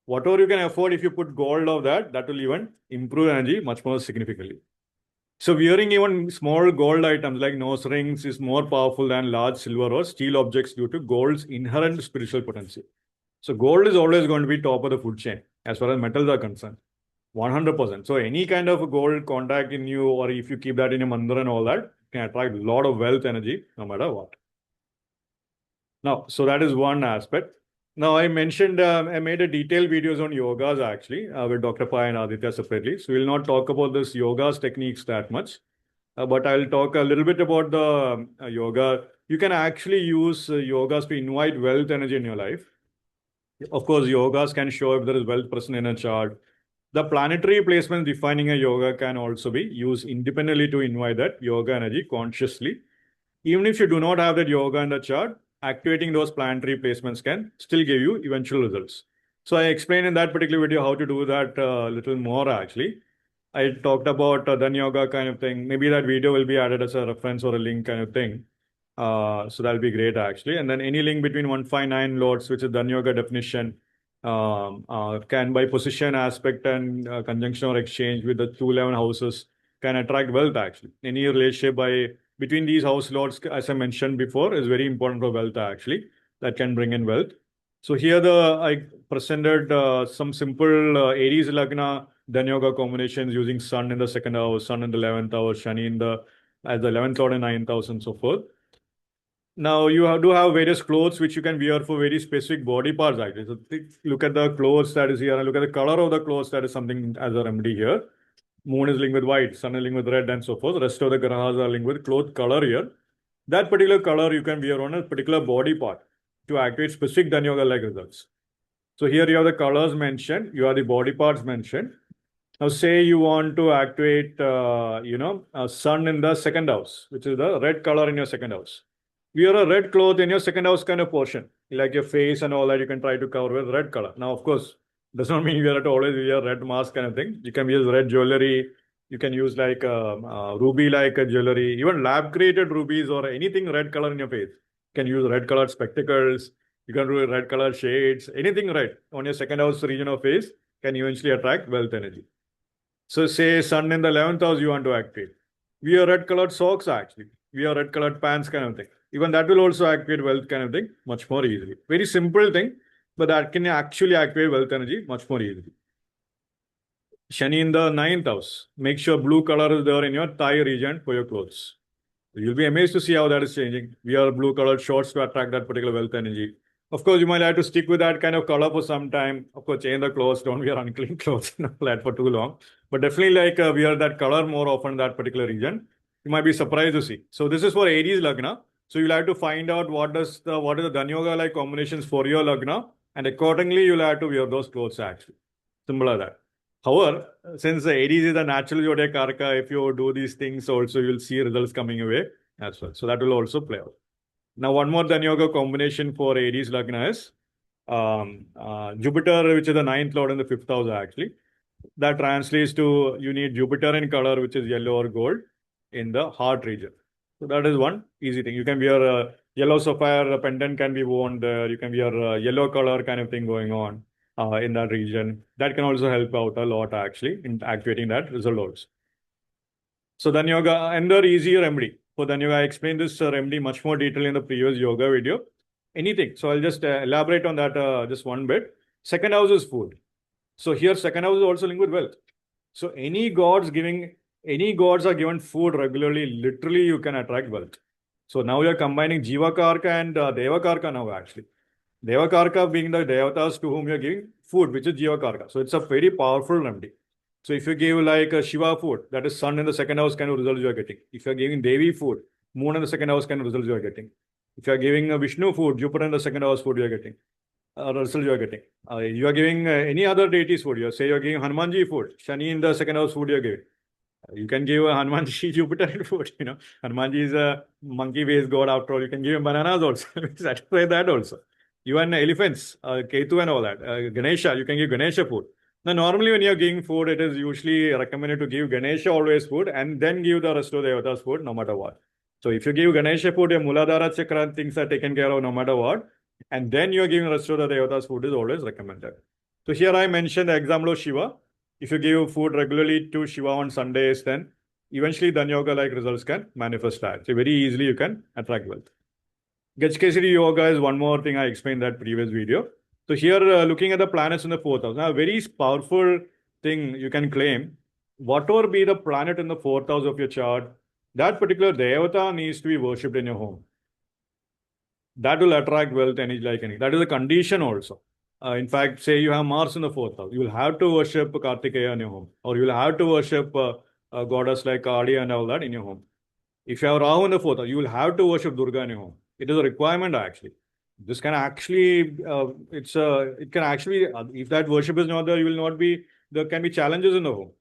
Whatever you can afford, if you put gold of that, that will even improve energy much more significantly. So wearing even small gold items like nose rings is more powerful than large silver or steel objects due to gold's inherent spiritual potency. So gold is always going to be top of the food chain as far as metals are concerned. 100%. So any kind of gold contact in you, or if you keep that in your mandir and all that, can attract a lot of wealth energy no matter what. Now, so that is one aspect. Now, I mentioned, I made a detailed videos on yogas actually with Dr. Pai and Aditya separately. So we'll not talk about this yogas techniques that much, but I'll talk a little bit about the yoga. You can actually use yogas to invite wealth energy in your life. Of course, yogas can show if there is wealth present in a chart. The planetary placement defining a yoga can also be used independently to invite that yoga energy consciously. Even if you do not have that yoga in the chart, activating those planetary placements can still give you eventual results. So I explained in that particular video how to do that a little more actually. I talked about Dhana Yoga kind of thing. Maybe that video will be added as a reference or a link kind of thing. So that'll be great actually. And then any link between 159 lords, which is Dhana Yoga definition, can by position, aspect, and conjunction or exchange with the 211 houses can attract wealth actually. Any relationship by between these house lords, as I mentioned before, is very important for wealth actually. That can bring in wealth. So here I presented some simple Aries Lagna Dhana Yoga combinations using Sun in the second house, Sun in the 11th house, Shani in the as the 11th lord and 9th house and so forth. Now you do have various clothes which you can wear for very specific body parts actually. So look at the clothes that is here and look at the color of the clothes. That is something as a remedy here. Moon is linked with white, Sun is linked with red and so forth. The rest of the grahas are linked with cloth color here. That particular color you can wear on a particular body part to activate specific Dhana Yoga like results. So here you have the colors mentioned, you have the body parts mentioned. Now say you want to activate, sun in the second house, which is the red color in your second house. Wear a red cloth in your second house kind of portion, like your face and all that you can try to cover with red color. Now, of course, does not mean you have to always wear red mask kind of thing. You can use red jewelry. You can use like ruby like jewelry, even lab created rubies or anything red color in your face. You can use red colored spectacles. You can do red colored shades, anything red on your second house region of face can eventually attract wealth energy. So say sun in the 11th house you want to activate. Wear red colored socks actually. Wear red colored pants kind of thing. Even that will also activate wealth kind of thing much more easily. Very simple thing, but that can actually activate wealth energy much more easily. Shani in the 9th house. Make sure blue color is there in your thigh region for your clothes. You'll be amazed to see how that is changing. Wear blue colored shorts to attract that particular wealth energy. Of course, you might have to stick with that kind of color for some time. Of course, change the clothes. Don't wear unclean clothes and all that for too long. But definitely like wear that color more often in that particular region. You might be surprised to see. So this is for Aries Lagna. So you'll have to find out what is the Dhana Yoga like combinations for your Lagna. And accordingly, you'll have to wear those clothes actually. Simple as that. However, since the Aries is the natural zodiac arca, if you do these things also, you'll see results coming away as well. So that will also play out. Now, one more Dhana Yoga combination for Aries Lagna is Jupiter, which is the 9th lord in the 5th house actually. That translates to you need Jupiter in color, which is yellow or gold in the heart region. So that is one easy thing. You can wear a yellow sapphire, a pendant can be worn there. You can wear a yellow color kind of thing going on in that region. That can also help out a lot actually in activating that result also. So Dhana Yoga, another easy remedy. For Dhana Yoga, I explained this remedy much more detail in the previous yoga video. Anything. So I'll just elaborate on that just one bit. Second house is food. So here, second house is also linked with wealth. So any gods are given food regularly, literally you can attract wealth. So now you're combining Jiva Karka and Deva Karka now actually. Deva Karka being the devatas to whom you're giving food, which is Jiva Karka. So it's a very powerful remedy. So if you give like a Shiva food, that is sun in the second house kind of results you are getting. If you're giving Devi food, moon in the second house kind of results you are getting. If you're giving a Vishnu food, Jupiter in the second house food you are getting. Result you are getting. You are giving any other deities food. You say you're giving Hanumanji food, Shani in the second house food you are giving. You can give a Hanumanji Jupiter food. Hanumanji is a monkey-based god after all. You can give him bananas also. Satisfy that also. Even elephants, Ketu and all that. Ganesha, you can give Ganesha food. Now, normally when you're giving food, it is usually recommended to give Ganesha always food and then give the rest of the devatas food no matter what. So if you give Ganesha food, your Muladhara Chakra things are taken care of no matter what. And then you're giving rest of the devatas food is always recommended. So here I mentioned the example of Shiva. If you give food regularly to Shiva on Sundays, then eventually Dhana Yoga like results can manifest that. So very easily you can attract wealth. Gajkesari Yoga is one more thing I explained in that previous video. So here looking at the planets in the fourth house. Now a very powerful thing you can claim, whatever be the planet in the fourth house of your chart, that particular devata needs to be worshipped in your home. That will attract wealth energy like anything. That is a condition also. In fact, say you have Mars in the fourth house, you will have to worship Kartikeya in your home, or you will have to worship a goddess like Kali and all that in your home. If you have Rahu in the fourth house, you will have to worship Durga in your home. It is a requirement actually. This can actually, it can actually, if that worship is not there, you will not be, there can be challenges in the home.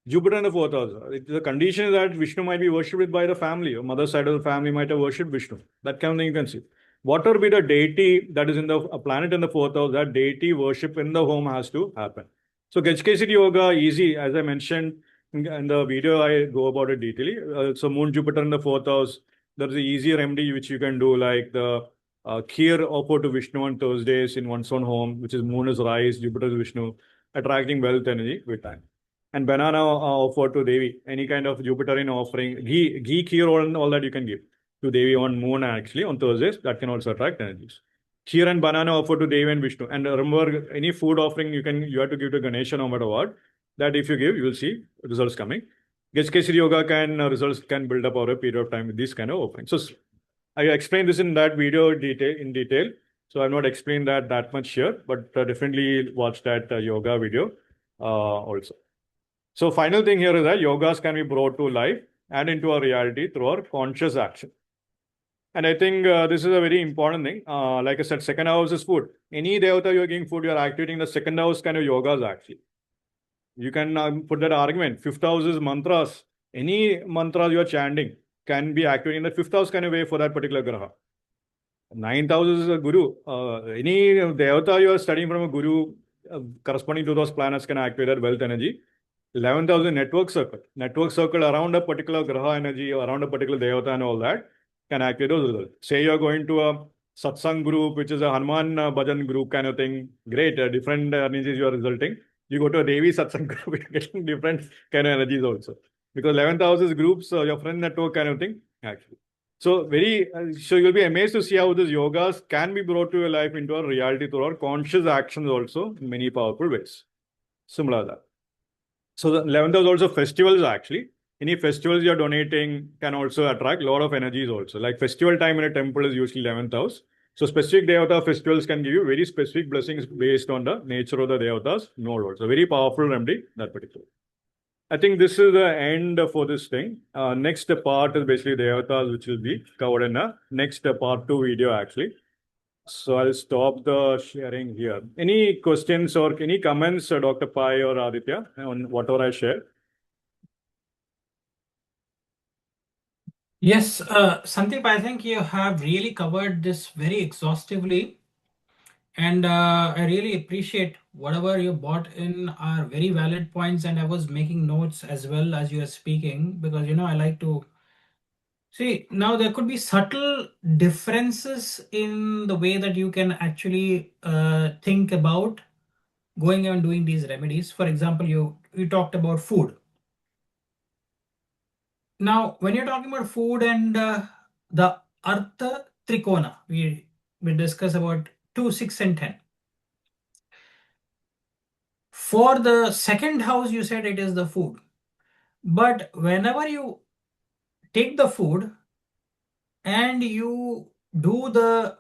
Jupiter in the fourth house. The condition is that Vishnu might be worshipped by the family, or mother side of the family might have worshipped Vishnu. That kind of thing you can see. Whatever be the deity that is in the a planet in the fourth house, that deity worship in the home has to happen. So Gajkesari Yoga, easy, as I mentioned in the video, I go about it detailedly. So Moon Jupiter in the fourth house, there is an easy remedy which you can do, like the kheer offered to Vishnu on Thursdays in one's own home, which is Moon is rice, Jupiter is Vishnu, attracting wealth energy with time. And banana offered to Devi, any kind of Jupiterian offering, ghee kheer, all that you can give to Devi on Moon actually on Thursdays. That can also attract energies. Kheer and banana offered to Devi and Vishnu. And remember, any food offering you have to give to Ganesha no matter what. That if you give, you will see results coming. Gajkesari Yoga results can build up over a period of time with these kind of offerings. So I explained this in that video in detail. So I've not explained that much here, but definitely watch that yoga video also. So final thing here is that yogas can be brought to life and into our reality through our conscious action. And I think this is a very important thing. Like I said, second house is food. Any devata you're giving food, you're activating the second house kind of yogas actually. You can put that argument. Fifth house is mantras. Any mantras you're chanting can be activating the fifth house kind of way for that particular graha. Ninth house is a guru. Any devata you are studying from a guru corresponding to those planets can activate that wealth energy. 11th house is network circle. Network circle around a particular graha energy or around a particular devata and all that can activate those results. Say you're going to a satsang group, which is a Hanuman bhajan group kind of thing. Great, different energies you are resulting. You go to a Devi satsang group, you're getting different kind of energies also. Because 11th house is groups, your friend network kind of thing, actually. So so you'll be amazed to see how these yogas can be brought to your life into our reality through our conscious actions also in many powerful ways. Similar to that. So the 11th house also festivals actually. Any festivals you're donating can also attract a lot of energies also. Like festival time in a temple is usually 11th house. So specific devata festivals can give you very specific blessings based on the nature of the devatas node also. Very powerful remedy, that particular. I think this is the end for this thing. Next part is basically devatas, which will be covered in the next part 2 video actually. So I'll stop the sharing here. Any questions or any comments, Dr. Pai or Aditya, on whatever I shared? Yes, Santhip, I think you have really covered this very exhaustively, and I really appreciate whatever you brought in are very valid points, and I was making notes as well as you were speaking because I like to see now there could be subtle differences in the way that you can actually think about going and doing these remedies. For example, you talked about food. Now, when you're talking about food and the Artha Trikona, we discuss about 2, 6, and 10. For the second house, you said it is the food. But whenever you take the food and you do the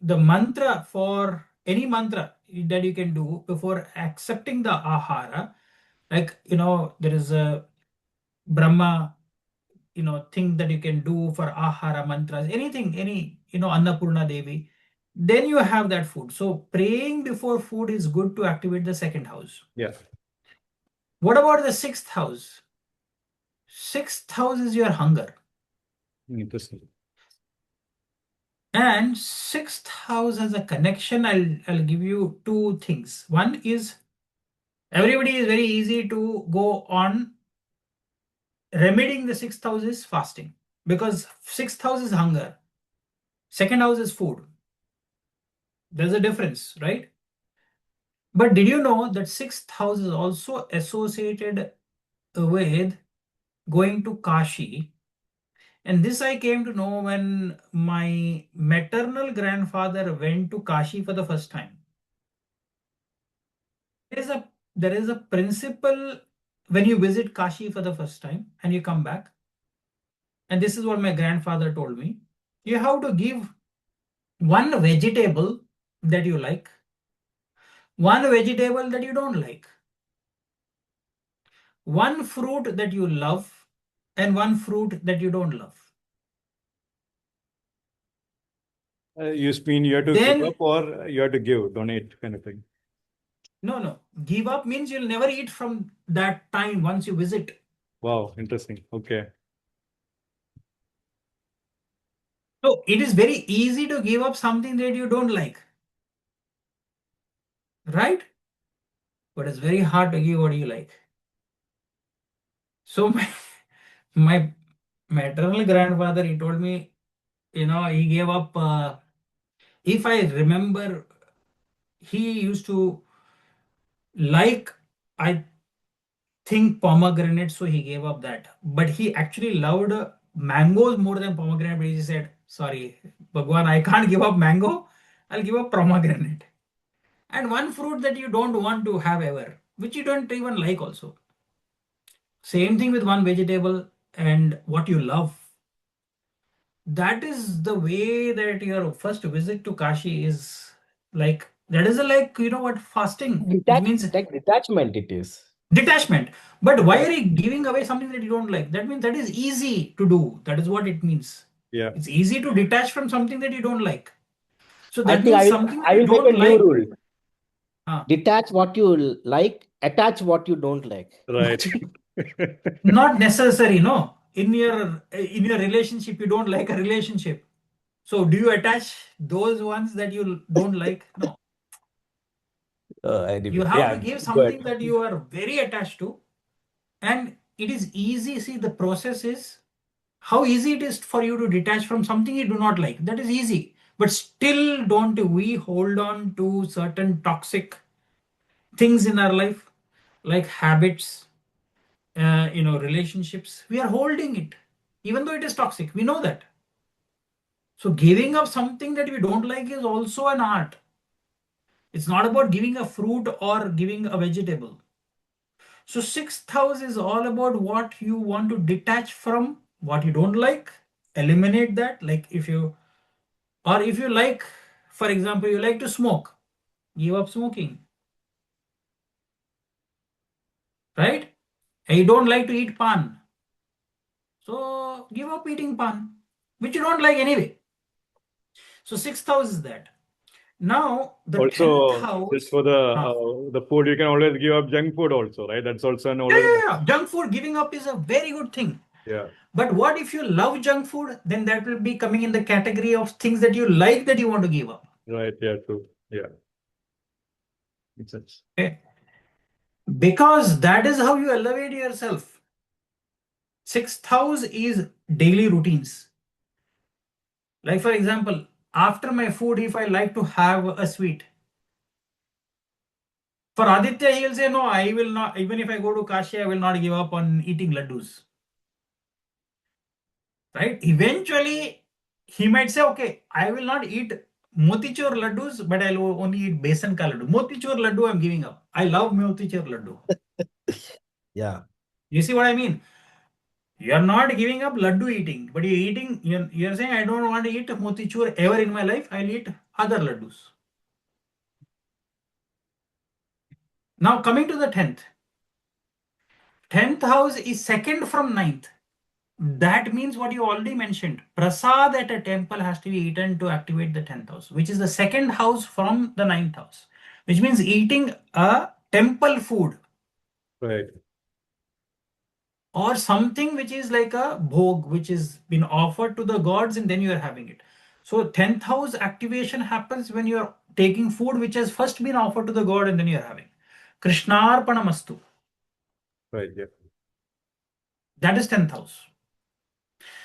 mantra, for any mantra that you can do before accepting the ahara, like there is a Brahma thing that you can do for ahara mantras, anything, any Annapurna Devi, then you have that food. So praying before food is good to activate the second house. Yeah. What about the sixth house? Sixth house is your hunger. Interesting. And sixth house has a connection. I'll give you two things. One is everybody is very easy to go on remedying the sixth house is fasting, because sixth house is hunger, second house is food. There's a difference, right? But did you know that sixth house is also associated with going to Kashi? And this I came to know when my maternal grandfather went to Kashi for the first time. There is a principle when you visit Kashi for the first time and you come back. And this is what my grandfather told me. You have to give one vegetable that you like, one vegetable that you don't like, one fruit that you love, and one fruit that you don't love. You mean you have to Then, give up or you have to give, donate kind of thing? no. Give up means you'll never eat from that time once you visit. Wow, interesting. Okay. So it is very easy to give up something that you don't like, right? But it's very hard to give what you like. So my maternal grandfather, he told me, he gave up. If I remember, he used to like, I think, pomegranate, so he gave up that. But he actually loved mangoes more than pomegranate. But he said, "Sorry, Bhagwan, I can't give up mango. I'll give up pomegranate." And one fruit that you don't want to have ever, which you don't even like also. Same thing with one vegetable and what you love. That is the way that your first visit to Kashi is like. That is like, what, fasting, which means Like detachment it is. detachment. But why are you giving away something that you don't like? That means that is easy to do. That is what it means. Yeah. It's easy to detach from something that you don't like. So I that think means something that I you will make a don't new like. rule. uh, Detach what you like, attach what you don't like. Right. Not necessary, no. In your relationship, you don't like a relationship. So do you attach those ones that you don't like? No. You Anyway, have to yeah, give good. something that you are very attached to. And it is easy. See, the process is how easy it is for you to detach from something you do not like. That is easy. But still, don't we hold on to certain toxic things in our life, like habits, relationships? We are holding it, even though it is toxic. We know that. So, giving up something that we don't like is also an art. It's not about giving a fruit or giving a vegetable. So, sixth house is all about what you want to detach from, what you don't like, eliminate that. Like if you like, for example, you like to smoke, give up smoking, right? And you don't like to eat pan, so give up eating pan, which you don't like anyway. So sixth house is that. Now the 10th Also, just house. for Huh. the food, you can always give up junk food also, right? That's also an Yeah, always. yeah, yeah. Junk food giving up is a very good thing. Yeah. But what if you love junk food? Then that will be coming in the category of things that you like that you want to give up. Right. Yeah. True. Yeah. Makes sense. Okay? Because that is how you elevate yourself. Sixth house is daily routines. Like, for example, after my food, if I like to have a sweet, for Aditya, he'll say, "No, I will not, even if I go to Kashi, I will not give up on eating laddus." Right? Eventually, he might say, "Okay, I will not eat motichur laddus, but I'll only eat besan ka laddu. Motichur laddu, I'm giving up. I love motichur laddu. Yeah. You see what I mean? You're not giving up laddu eating, but you're eating. You're saying I don't want to eat motichur ever in my life. I'll eat other laddus. Now coming to the 10th. 10th house is second from 9th. That means what you already mentioned. Prasad at a temple has to be eaten to activate the 10th house, which is the second house from the 9th house, which means eating a temple food Right. or something which is like a bhog, which is been offered to the gods and then you are having it. So 10th house activation happens when you are taking food which has first been offered to the god and then you are having. Krishnarpanamastu. Right. Yeah. That is 10th house.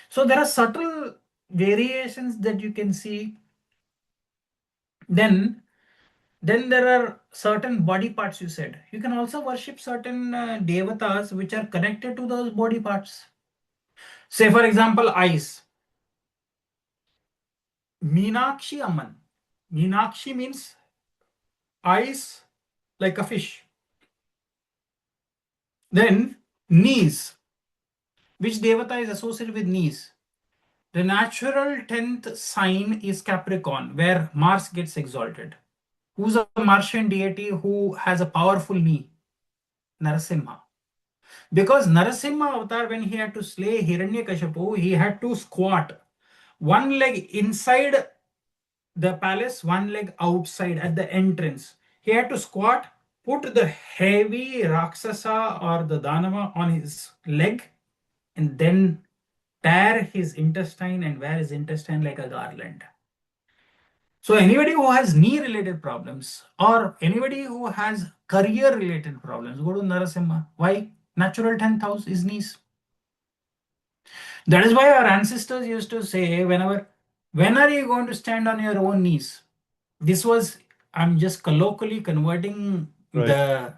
So there are subtle variations that you can see. Then there are certain body parts you said. You can also worship certain devatas which are connected to those body parts. Say for example, eyes. Meenakshi Amman. Meenakshi means eyes like a fish. Then knees. Which devata is associated with knees? The natural 10th sign is Capricorn, where Mars gets exalted. Who's a Martian deity who has a powerful knee? Narasimha. Because Narasimha avatar, when he had to slay Hiranyakashipu, he had to squat. One leg inside the palace, one leg outside at the entrance. He had to squat, put the heavy Rakshasa or the Danava on his leg, and then tear his intestine and wear his intestine like a garland. So anybody who has knee related problems or anybody who has career related problems, go to Narasimha. Why? Natural 10th house is knees. That is why our ancestors used to say, when are you going to stand on your own knees? This was, I'm just colloquially converting Right. the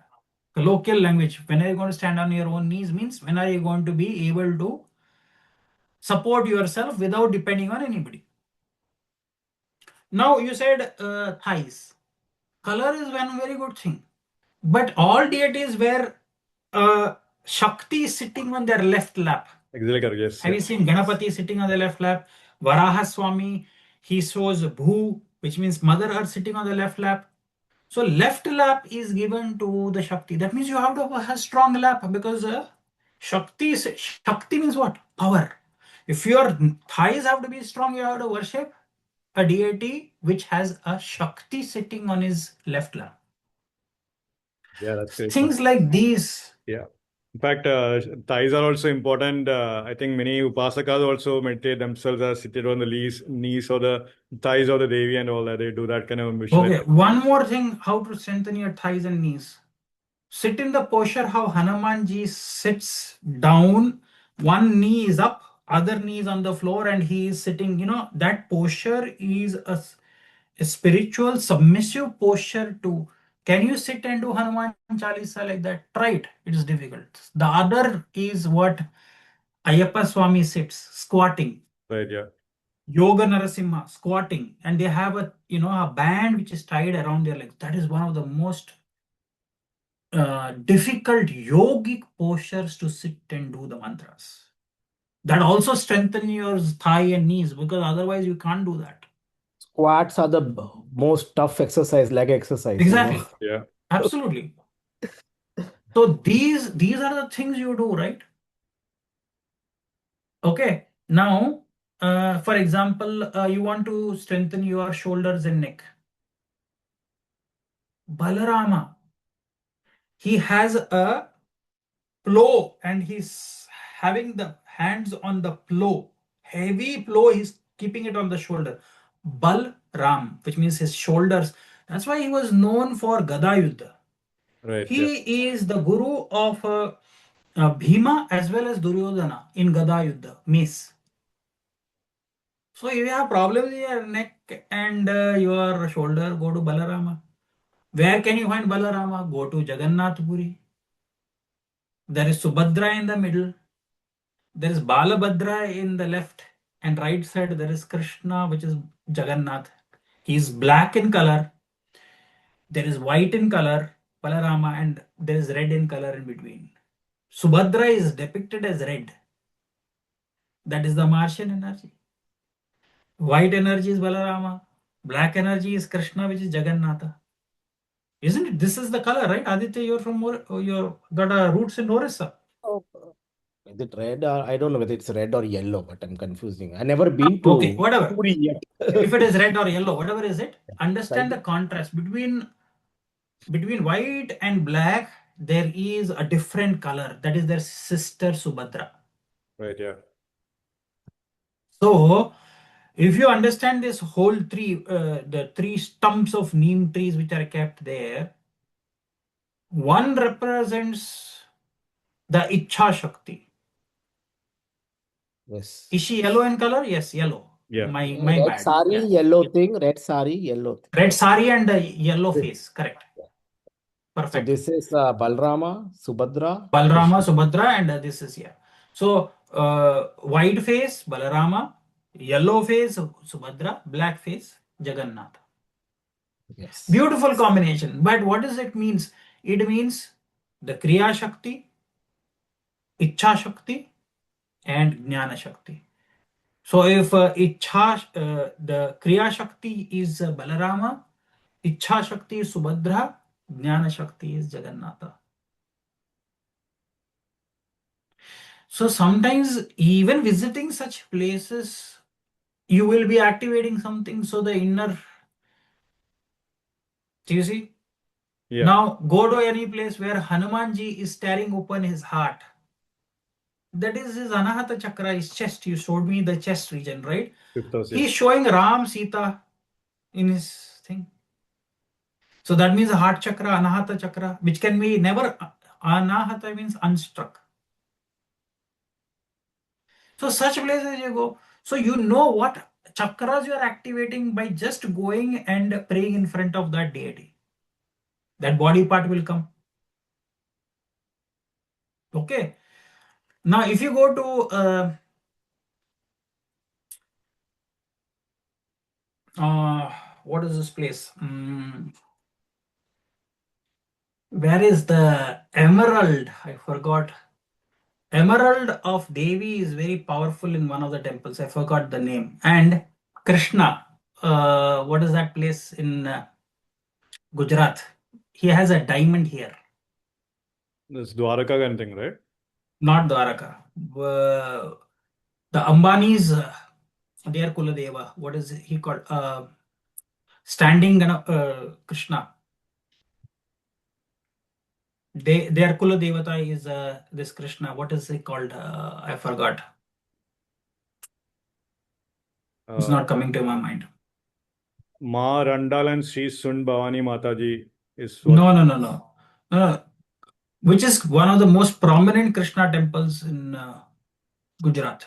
colloquial language. When are you going to stand on your own knees means when are you going to be able to support yourself without depending on anybody. Now you said thighs. Color is one very good thing. But all deities where Shakti is sitting on their left lap. Exactly correct. Yes. Have you seen Ganapati sitting on the left lap? Varaha Swami, he shows Bhu, which means Mother Earth sitting on the left lap. So left lap is given to the Shakti. That means you have to have a strong lap because Shakti means what? Power. If your thighs have to be strong, you have to worship a deity which has a Shakti sitting on his left lap. Yeah, that's great. Things like these. Yeah. In fact, thighs are also important. I think many upasakas also meditate themselves as seated on the knees or the thighs of the Devi and all that. They do that kind of visualization. Okay, one more thing, how to strengthen your thighs and knees. Sit in the posture how Hanumanji sits down, one knee is up, other knee is on the floor, and he is sitting. That posture is a spiritual submissive posture to. Can you sit and do Hanuman Chalisa like that? Try it. It is difficult. The other is what Ayyappa Swami sits, squatting. Right. Yeah. Yoga Narasimha, squatting, and they have a band which is tied around their legs. That is one of the most difficult yogic postures to sit and do the mantras. That also strengthen your thigh and knees because otherwise you can't do that. Squats are the most tough exercise, leg exercise. Exactly. Yeah. Absolutely. So these are the things you do, right? Okay. Now, for example, you want to strengthen your shoulders and neck. Balarama, he has a plow and he's having the hands on the plow. Heavy plow, he's keeping it on the shoulder. Bal Ram, which means his shoulders. That's why he was known for Gada Yuddha. Right. Yeah. He is the guru of Bhima as well as Duryodhana in Gada Yuddha, mace. So if you have problems in your neck and your shoulder, go to Balarama. Where can you find Balarama? Go to Jagannath Puri. There is Subhadra in the middle. There is Balabhadra in the left and right side. There is Krishna, which is Jagannath. is black in color, there is white in color, Balarama, and there is red in color in between. Subhadra is depicted as red. That is the Martian energy. White energy is Balarama. Black energy is Krishna, which is Jagannatha. Isn't it? This is the color, right? Aditya, you're from you're got roots in Orissa. Oh, is it red or I don't know whether it's red or yellow, but I'm confusing. I never been Okay, to whatever. Puri yet. If it is red or yellow, whatever is it, understand Right. the contrast between white and black. There is a different color. That is their sister Subhadra. Right, yeah. So, if you understand this whole tree, the three stumps of neem trees which are kept there, one represents the Ichha Shakti. Yes. Is she yellow in color? Yes, yellow. Yeah. My Red bad. sari, Yeah. yellow thing, red sari, yellow thing. Red sari and yellow Yes. face. Correct. So Perfect. this is Balrama, Subhadra, Balarama, Krishna. Subhadra, and this is here. So, white face, Balarama, yellow face, Subhadra, black face, Jagannath. Yes. Beautiful combination. But what does it means? It means the Kriya Shakti, Ichha Shakti, and Jnana Shakti. So if the Kriya Shakti is Balarama, Ichha Shakti is Subhadra, Jnana Shakti is Jagannatha. So sometimes even visiting such places, you will be activating something. So the inner, do you see? Yeah. Now go to any place where Hanumanji is staring open his heart. That is his Anahata Chakra, his chest. You showed me the chest region, right? Fifth house, yeah. He's showing Ram, Sita in his thing. So that means heart chakra, Anahata chakra, which can be never, Anahata means unstruck. So such places you go. So you know what chakras you are activating by just going and praying in front of that deity. That body part will come. Okay. Now if you go to what is this place? Where is the emerald? I forgot. Emerald of Devi is very powerful in one of the temples. I forgot the name. And Krishna, what is that place in Gujarat? He has a diamond here. This Dwaraka kind of thing, right? Not Dwaraka. The Ambanis, their Kuladeva. What is he called? Standing Krishna. Their Kuladevata is this Krishna. What is he called? I forgot. It's not coming to my mind. Ma Randal and Sri Sund Bhavani Mataji is what? No. Which is one of the most prominent Krishna temples in Gujarat,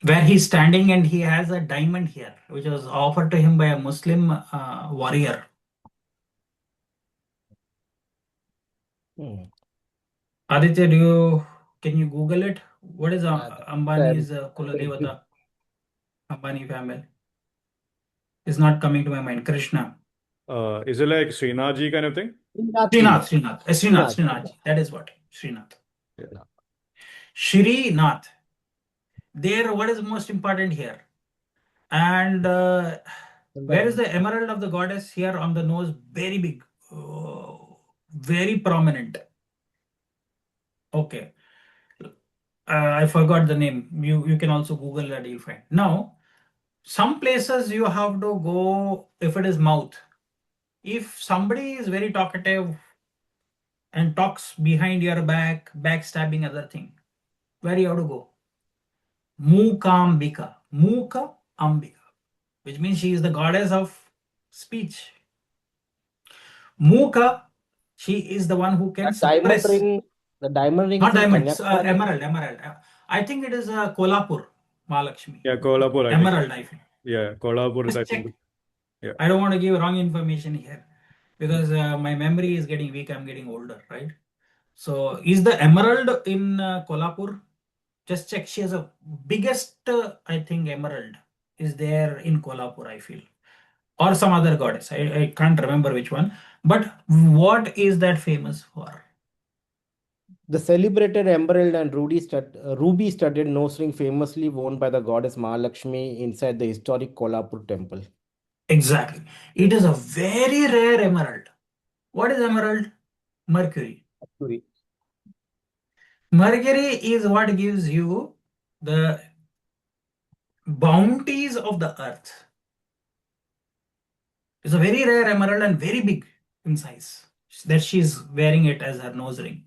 where he's standing and he has a diamond here, which was offered to him by a Muslim warrior. Aditya, can you Google it? What is Ambani's Kuladevata? Ambani family is not coming to my mind. Krishna. Is it like Srinathji kind of thing? Srinath. That is what. Srinath. Yeah. Srinath. There, what is most important here? And where is the emerald of the goddess? Here on the nose, very big, very prominent. Okay. I forgot the name. You can also Google that, you'll find. Now, some places you have to go if it is mouth. If somebody is very talkative and talks behind your back, backstabbing other thing, where you have to go? Mukambika. Muka Ambika, which means she is the goddess of speech. Muka, she is the one who can suppress. The diamond ring Not is in diamond, Kanyakumari. emerald. I think it is Kolhapur, Mahalakshmi. Yeah, Kolhapur. Emerald, I think. Yeah, Kolhapur. Just check. Yeah. I don't want to give wrong information here because my memory is getting weak. I'm getting older, right? So, is the emerald in Kolhapur? Just check. She has a biggest, I think, emerald. is there in Kolhapur, I feel, or some other goddess. I can't remember which one. But what is that famous for? The celebrated emerald and ruby studded nose ring famously worn by the goddess Mahalakshmi inside the historic Kolhapur temple. Exactly. It is a very rare emerald. What is emerald? Mercury. Actually, Mercury is what gives you the bounties of the earth. It's a very rare emerald and very big in size that she's wearing it as her nose ring.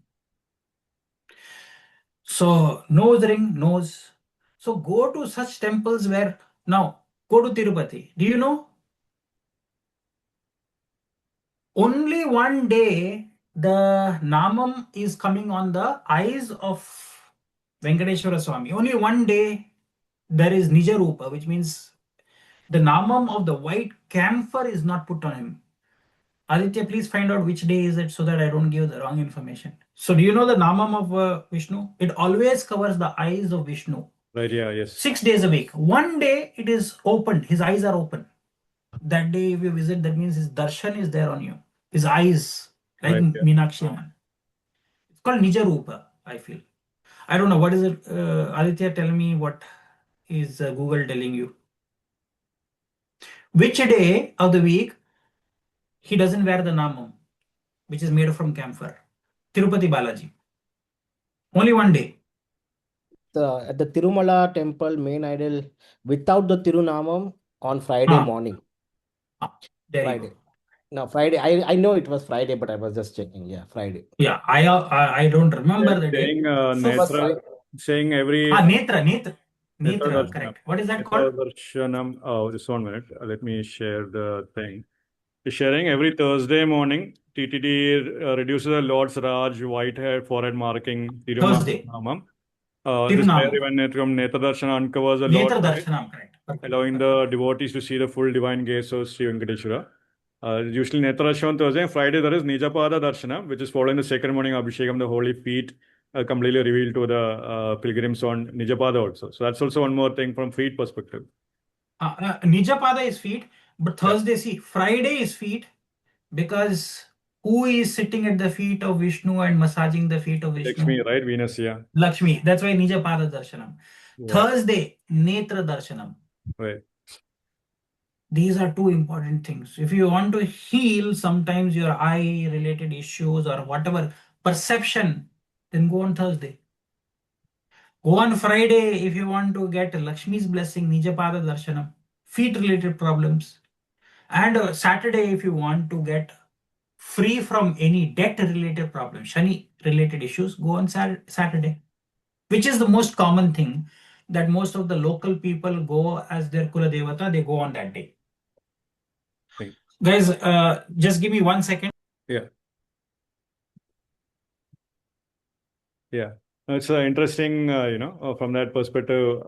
So, nose ring, nose. So, go to such temples where now go to Tirupati. Do you know? Only one day the Namam is coming on the eyes of Venkateshwara Swami. Only one day there is Nijarupa, which means the Namam of the white camphor is not put on him. Aditya, please find out which day is it so that I don't give the wrong information. So, do you know the Namam of Vishnu? It always covers the eyes of Vishnu. Right, yeah, yes. 6 days a week. One day it is opened, his eyes are open. That day, if you visit, that means his darshan is there on you. His eyes, like Right, yeah. Meenakshi Amman. It's called Nijarupa, I feel. I don't know. What is it? Aditya, tell me what is Google telling you. Which day of the week he doesn't wear the Namam, which is made from camphor? Tirupati Balaji. Only one day. at the Tirumala temple main idol without the Tirunamam on Friday morning. There you Friday. go. No, Friday. I know it was Friday, but I was just checking. Yeah, Friday. Yeah, I don't remember the day. Saying So it was Friday. saying every Netra, correct. What is that called? Darshanam. Oh, just 1 minute. Let me share the thing. Sharing every Thursday morning. TTD reduces the Lord's Raj, white hair, forehead marking, Thursday. Tirunamam. This Tirunamam. prayer even from Netra Darshana uncovers the Lord's Netra eyes, Darshanam, correct. allowing the devotees to see the full divine gaze of Sri Venkateshwara. Usually Netra Darshana on Thursday. Friday there is Nijapada Darshana, which is following the second morning Abhishekam, the holy feet completely revealed to the pilgrims on Nijapada also. So that's also one more thing from feet perspective. Nijapada is feet, but Thursday, see, Friday is feet because who is sitting at the feet of Vishnu and massaging the feet of Vishnu? Lakshmi, right? Venus, yeah. Lakshmi. That's why Nijapada Darshanam. Yeah. Thursday, Netra Darshanam. Right. These are two important things. If you want to heal sometimes your eye related issues or whatever perception, then go on Thursday. Go on Friday if you want to get Lakshmi's blessing, Nijapada Darshanam, feet related problems. And Saturday if you want to get free from any debt related problems, Shani related issues, go on Saturday, which is the most common thing that most of the local people go as their Kula Devata, they go on that day. Thanks. Guys, just give me 1 second. Yeah. Yeah. It's interesting, from that perspective,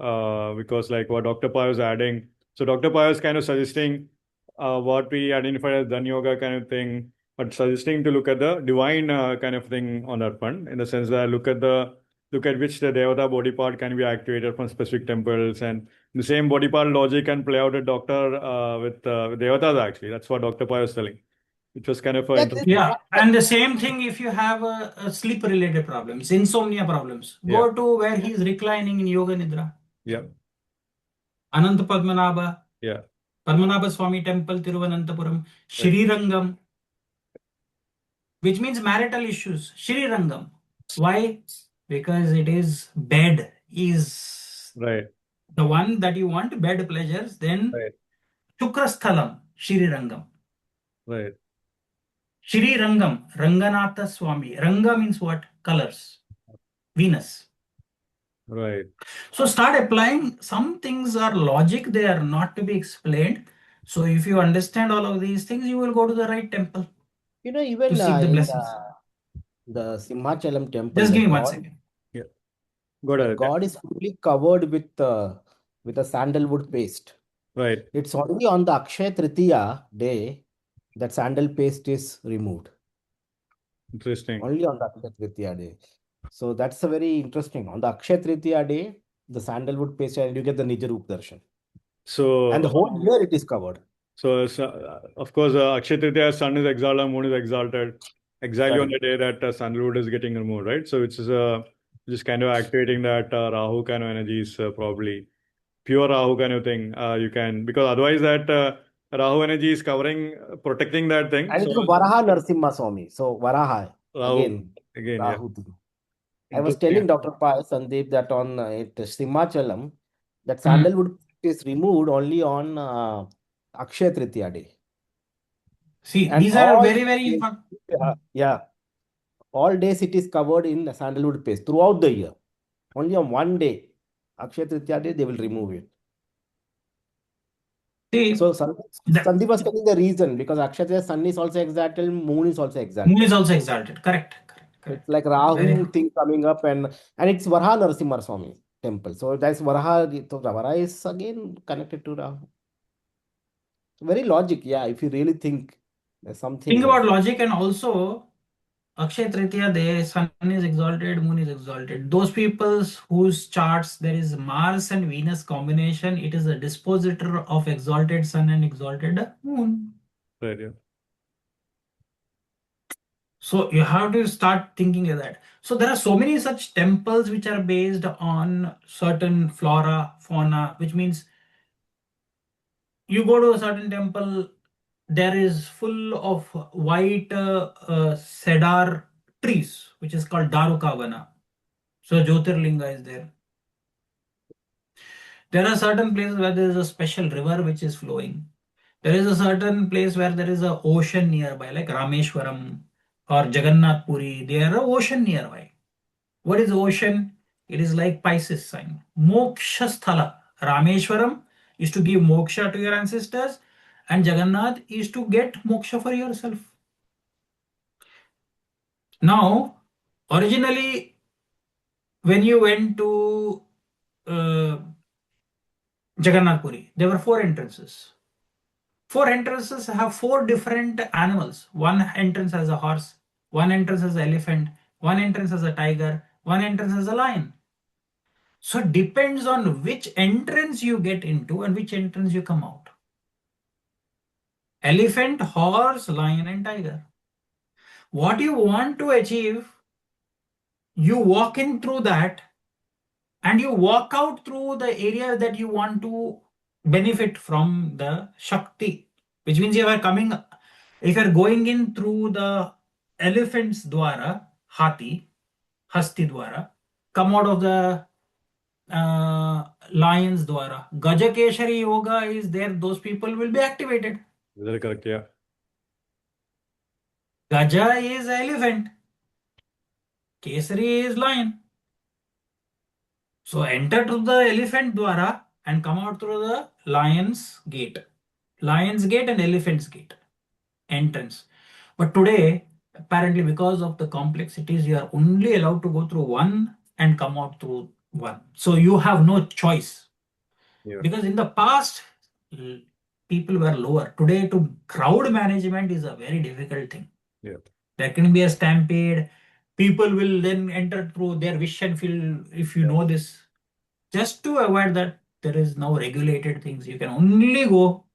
because like what Dr. Pai was adding. So Dr. Pai was kind of suggesting what we identified as Dhana Yoga kind of thing, but suggesting to look at the divine kind of thing on that front, in the sense that look at which the Devata body part can be activated from specific temples, and the same body part logic can play out at Doctor with Devatas actually. That's what Dr. Pai was telling. It was kind of interesting. Yeah, and the same thing if you have a sleep related problems, insomnia problems, go to where he's reclining in Yoga Nidra. Yeah. Ananta Padmanabha. Yeah. Padmanabha Swami Temple, Tiruvananthapuram. Shri Rangam, which means marital issues. Shri Rangam. Why? Because it is bed is the one that you want, bed pleasures. Then Shukrasthalam, Shri Rangam. Right. Shri Rangam, Ranganatha Swami. Ranga means what? Colors. Venus. Right. So start applying. Some things are logic, they are not to be explained. So if you understand all of these things, you will go to the right temple. Even to seek the blessings. The Simhachalam temple. Just give me 1 second. Yeah. God is fully covered with a sandalwood paste. Right. It's only on the Akshaya Tritiya day that sandal paste is removed. Interesting. Only on the Akshaya Tritiya day. So that's a very interesting. On the Akshaya Tritiya day, the sandalwood paste, and you get the Nijarup darshan. And the So, whole year it is covered. of course, Akshaya Tritiya, sun is exalted, moon is exalted, exactly on Correct. the day that Sunload is getting removed, right? So it's just kind of activating that Rahu kind of energies, probably pure Rahu kind of thing. You can, because otherwise that Rahu energy is covering, protecting that thing. And So it's Varaha Narasimha Swami. So Varaha, Rahu, again, again, yeah, Rahu thing. I was interesting. telling Dr. Pai, Sandeep, that on it, Simachalam, that Hmm. sandalwood is removed only on Akshaya Tritiya day. See, And these are all very, very days, important. yeah, all days it is covered in sandalwood paste throughout the year. Only on one day, Akshaya Tritiya day, they will remove it. See, So the Sandeep was telling the reason, because Akshaya Tritiya sun is also exalted, moon is also moon exalted. is also exalted. Correct, correct, It's correct. like Very Rahu true. thing coming up, and it's Varaha Narasimha Swami temple. So that's Varaha. So Varaha is again connected to Rahu. Very logic, yeah. If you really think, there's something Think there. about logic, and also Akshay Tritiya, the sun is exalted, moon is exalted. Those peoples whose charts there is Mars and Venus combination, it is a dispositor of exalted sun and exalted moon. Right, yeah. So you have to start thinking of that. So there are so many such temples which are based on certain flora, fauna, which means you go to a certain temple, there is full of white cedar trees, which is called Darukavana. So Jyotirlinga is there. There are certain places where there is a special river which is flowing. There is a certain place where there is an ocean nearby, like Rameshwaram or Jagannath Puri. There are ocean nearby. What is ocean? It is like Pisces sign. Moksha Sthala. Rameshwaram is to give moksha to your ancestors, and Jagannath is to get moksha for yourself. Now, originally, when you went to uh, Jagannath Puri, there were four entrances. Four entrances have four different animals. One entrance has a horse, one entrance has an elephant, one entrance has a tiger, one entrance has a lion. So it depends on which entrance you get into and which entrance you come out. Elephant, horse, lion, and tiger. What you want to achieve, you walk in through that and you walk out through the area that you want to benefit from the Shakti, which means you are coming, if you are going in through the elephant's dwara, Hati, Hasti dwara, come out of the lion's dwara. Gajakeshari yoga is there, those people will be activated. Very correct, yeah. Gaja is elephant, Kesari is lion. So enter through the elephant dwara and come out through the lion's gate. Lion's gate and elephant's gate entrance. But today, apparently, because of the complexities, you are only allowed to go through one and come out through one. So you have no choice. Yeah. Because in the past, people were lower. Today, to crowd management is a very difficult thing. Yeah. There can be a stampede. People will then enter through their wish and feel, if you know this. Just to avoid that, there is now regulated things. You can only go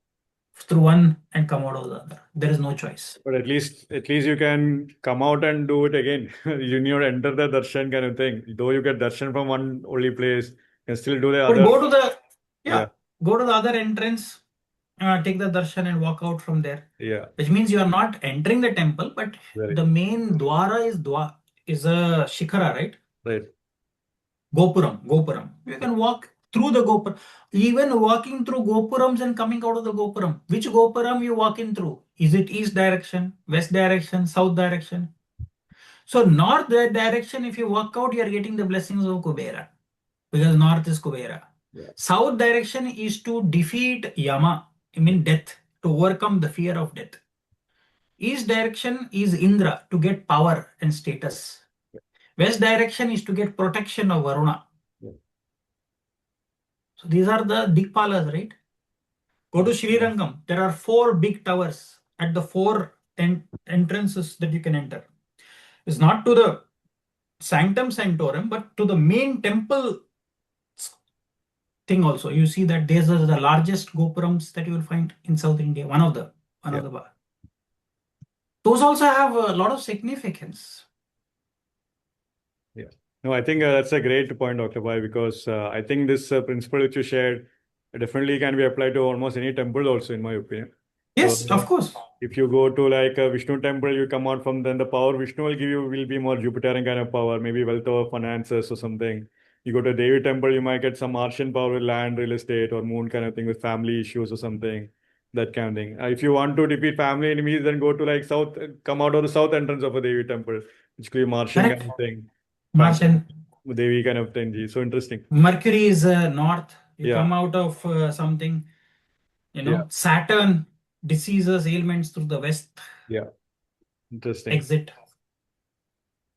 through one and come out of the other. There is no choice. But at least you can come out and do it again. You need to enter the darshan kind of thing. Though you get darshan from one only place, you can still do the But other. go to the Yeah. go to the other entrance, take the darshan and walk out from there. Yeah. Which means you are not entering the temple, but Very the main dwara is a shikhara, right? right. Gopuram. You can walk through the Gopuram. Even walking through Gopurams and coming out of the Gopuram. Which Gopuram you walk in through? Is it east direction, west direction, south direction? So north direction, if you walk out, you are getting the blessings of Kubera. Because north is Kubera. Yeah. South direction is to defeat Yama, I mean death, to overcome the fear of death. East direction is Indra, to get power and status. West direction is to get protection of Varuna. Yeah. So these are the Dikpalas, right? Go to Sri Rangam. There are four big towers at the four entrances that you can enter. It's not to the Sanctum Sanctorum, but to the main temple thing also. You see that these are the largest gopurams that you will find in South India. One of the those also have a lot of significance. Yeah. No, I think that's a great point, Dr. Pai, because I think this principle which you shared definitely can be applied to almost any temple also, in my opinion. Yes, So, of course. if you go to like a Vishnu temple, you come out from then the power Vishnu will give you will be more Jupiterian kind of power, maybe wealth or finances or something. You go to Devi temple, you might get some Martian power with land, real estate, or moon kind of thing with family issues or something, that kind of thing. If you want to defeat family enemies, then go to like south, come out of the south entrance of a Devi temple, which could be Martian Correct. kind of thing. Martian. Devi kind of thing. So interesting. Mercury is north. You Yeah. come out of something, Yeah. Saturn, diseases, ailments through the west. Yeah. Interesting. Exit.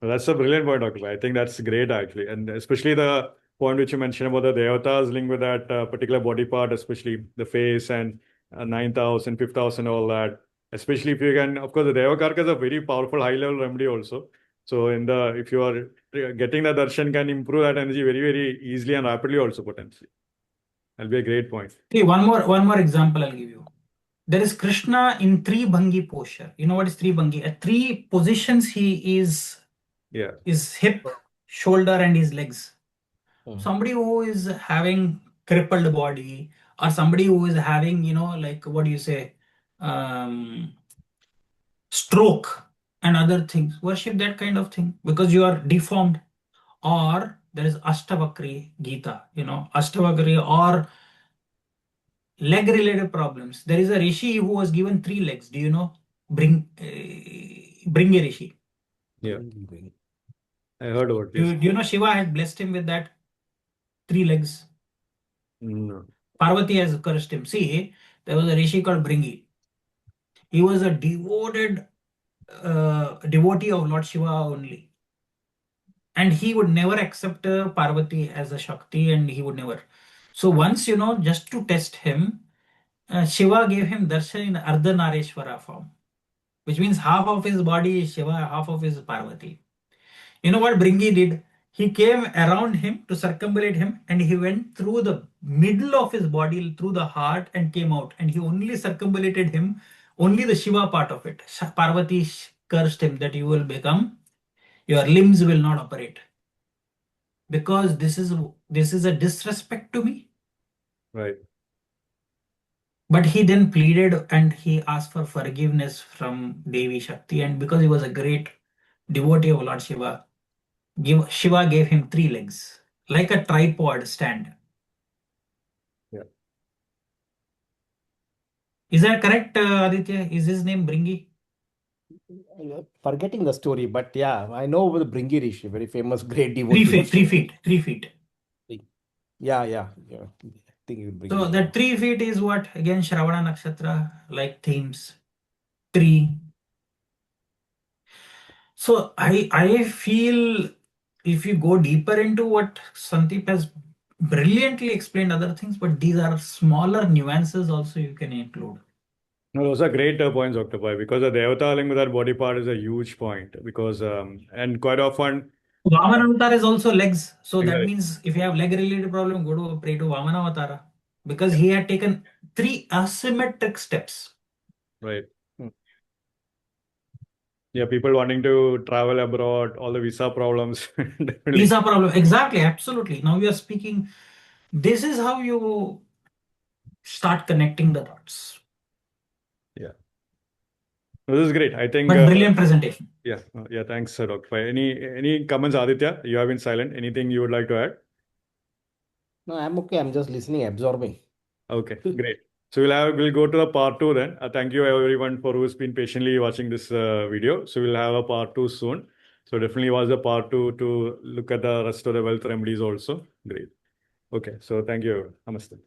Well, that's a brilliant point, Dr. I think that's great actually. And especially the point which you mentioned about the devatas linked with that particular body part, especially the face and ninth house and fifth house and all that. Especially if you can, of course, the Devakarka is a very powerful high level remedy also. So if you are getting the darshan can improve that energy very, very easily and rapidly also potentially. That'll be a great point. See, one more example I'll give you. There is Krishna in three bhangi posture. You know what is three bhangi? At three positions he is his hip, shoulder, and his legs. Somebody who is having crippled body, or somebody who is having, like what do you say, stroke and other things, worship that kind of thing because you are deformed. Or there is Ashtavakri Gita, Ashtavakri or leg related problems. There is a rishi who was given three legs. Do you know? Bring a rishi. Yeah. I heard about Do this. you know Shiva had blessed him with that three legs? No. Parvati has cursed him. See, there was a rishi called Bringi. He was a devoted devotee of Lord Shiva only. And he would never accept Parvati as a Shakti, and he would never. So once, just to test him, Shiva gave him darshan in Ardhanareshwara form, which means half of his body is Shiva, half of his Parvati. You know what Bringi did? He came around him to circumambulate him, and he went through the middle of his body, through the heart, and came out. And he only circumambulated him, only the Shiva part of it. Parvati cursed him that you will become, your limbs will not operate. Because this is a disrespect to me. Right. But he then pleaded and he asked for forgiveness from Devi Shakti, and because he was a great devotee of Lord Shiva, Shiva gave him three legs, like a tripod stand. Yeah. Is that correct, Aditya? Is his name Bringi? Forgetting the story, but yeah, I know the Bringi Rishi, very famous, great 3 devotee. feet, 3 feet, 3 feet. Yeah. I think you bring. So that 3 feet is what? Again, Shravana Nakshatra, like themes. 3. So I feel if you go deeper into what Santhip has brilliantly explained other things, but these are smaller nuances also you can include. No, those are great points, Dr. Pai, because the Devata link with that body part is a huge point. Because and quite often Vamana Avatar is also legs. So that Exactly. means if you have leg related problem, go to pray to Vamana Avatara. Because he had taken 3 asymmetric steps. Right. Yeah, people wanting to travel abroad, all the visa problems. Definitely. Visa problem. Exactly, absolutely. Now we are speaking. This is how you start connecting the dots. Yeah. This is great. I think But brilliant presentation. yeah. Yeah, thanks, Dr. Pai. Any comments, Aditya? You have been silent. Anything you would like to add? No, I'm okay. I'm just listening, absorbing. Okay, great. So we'll go to the part 2 then. Thank you everyone for who's been patiently watching this video. So we'll have a part 2 soon. So definitely watch the part 2 to look at the rest of the wealth remedies also. Great. Okay, so thank you. Namaste.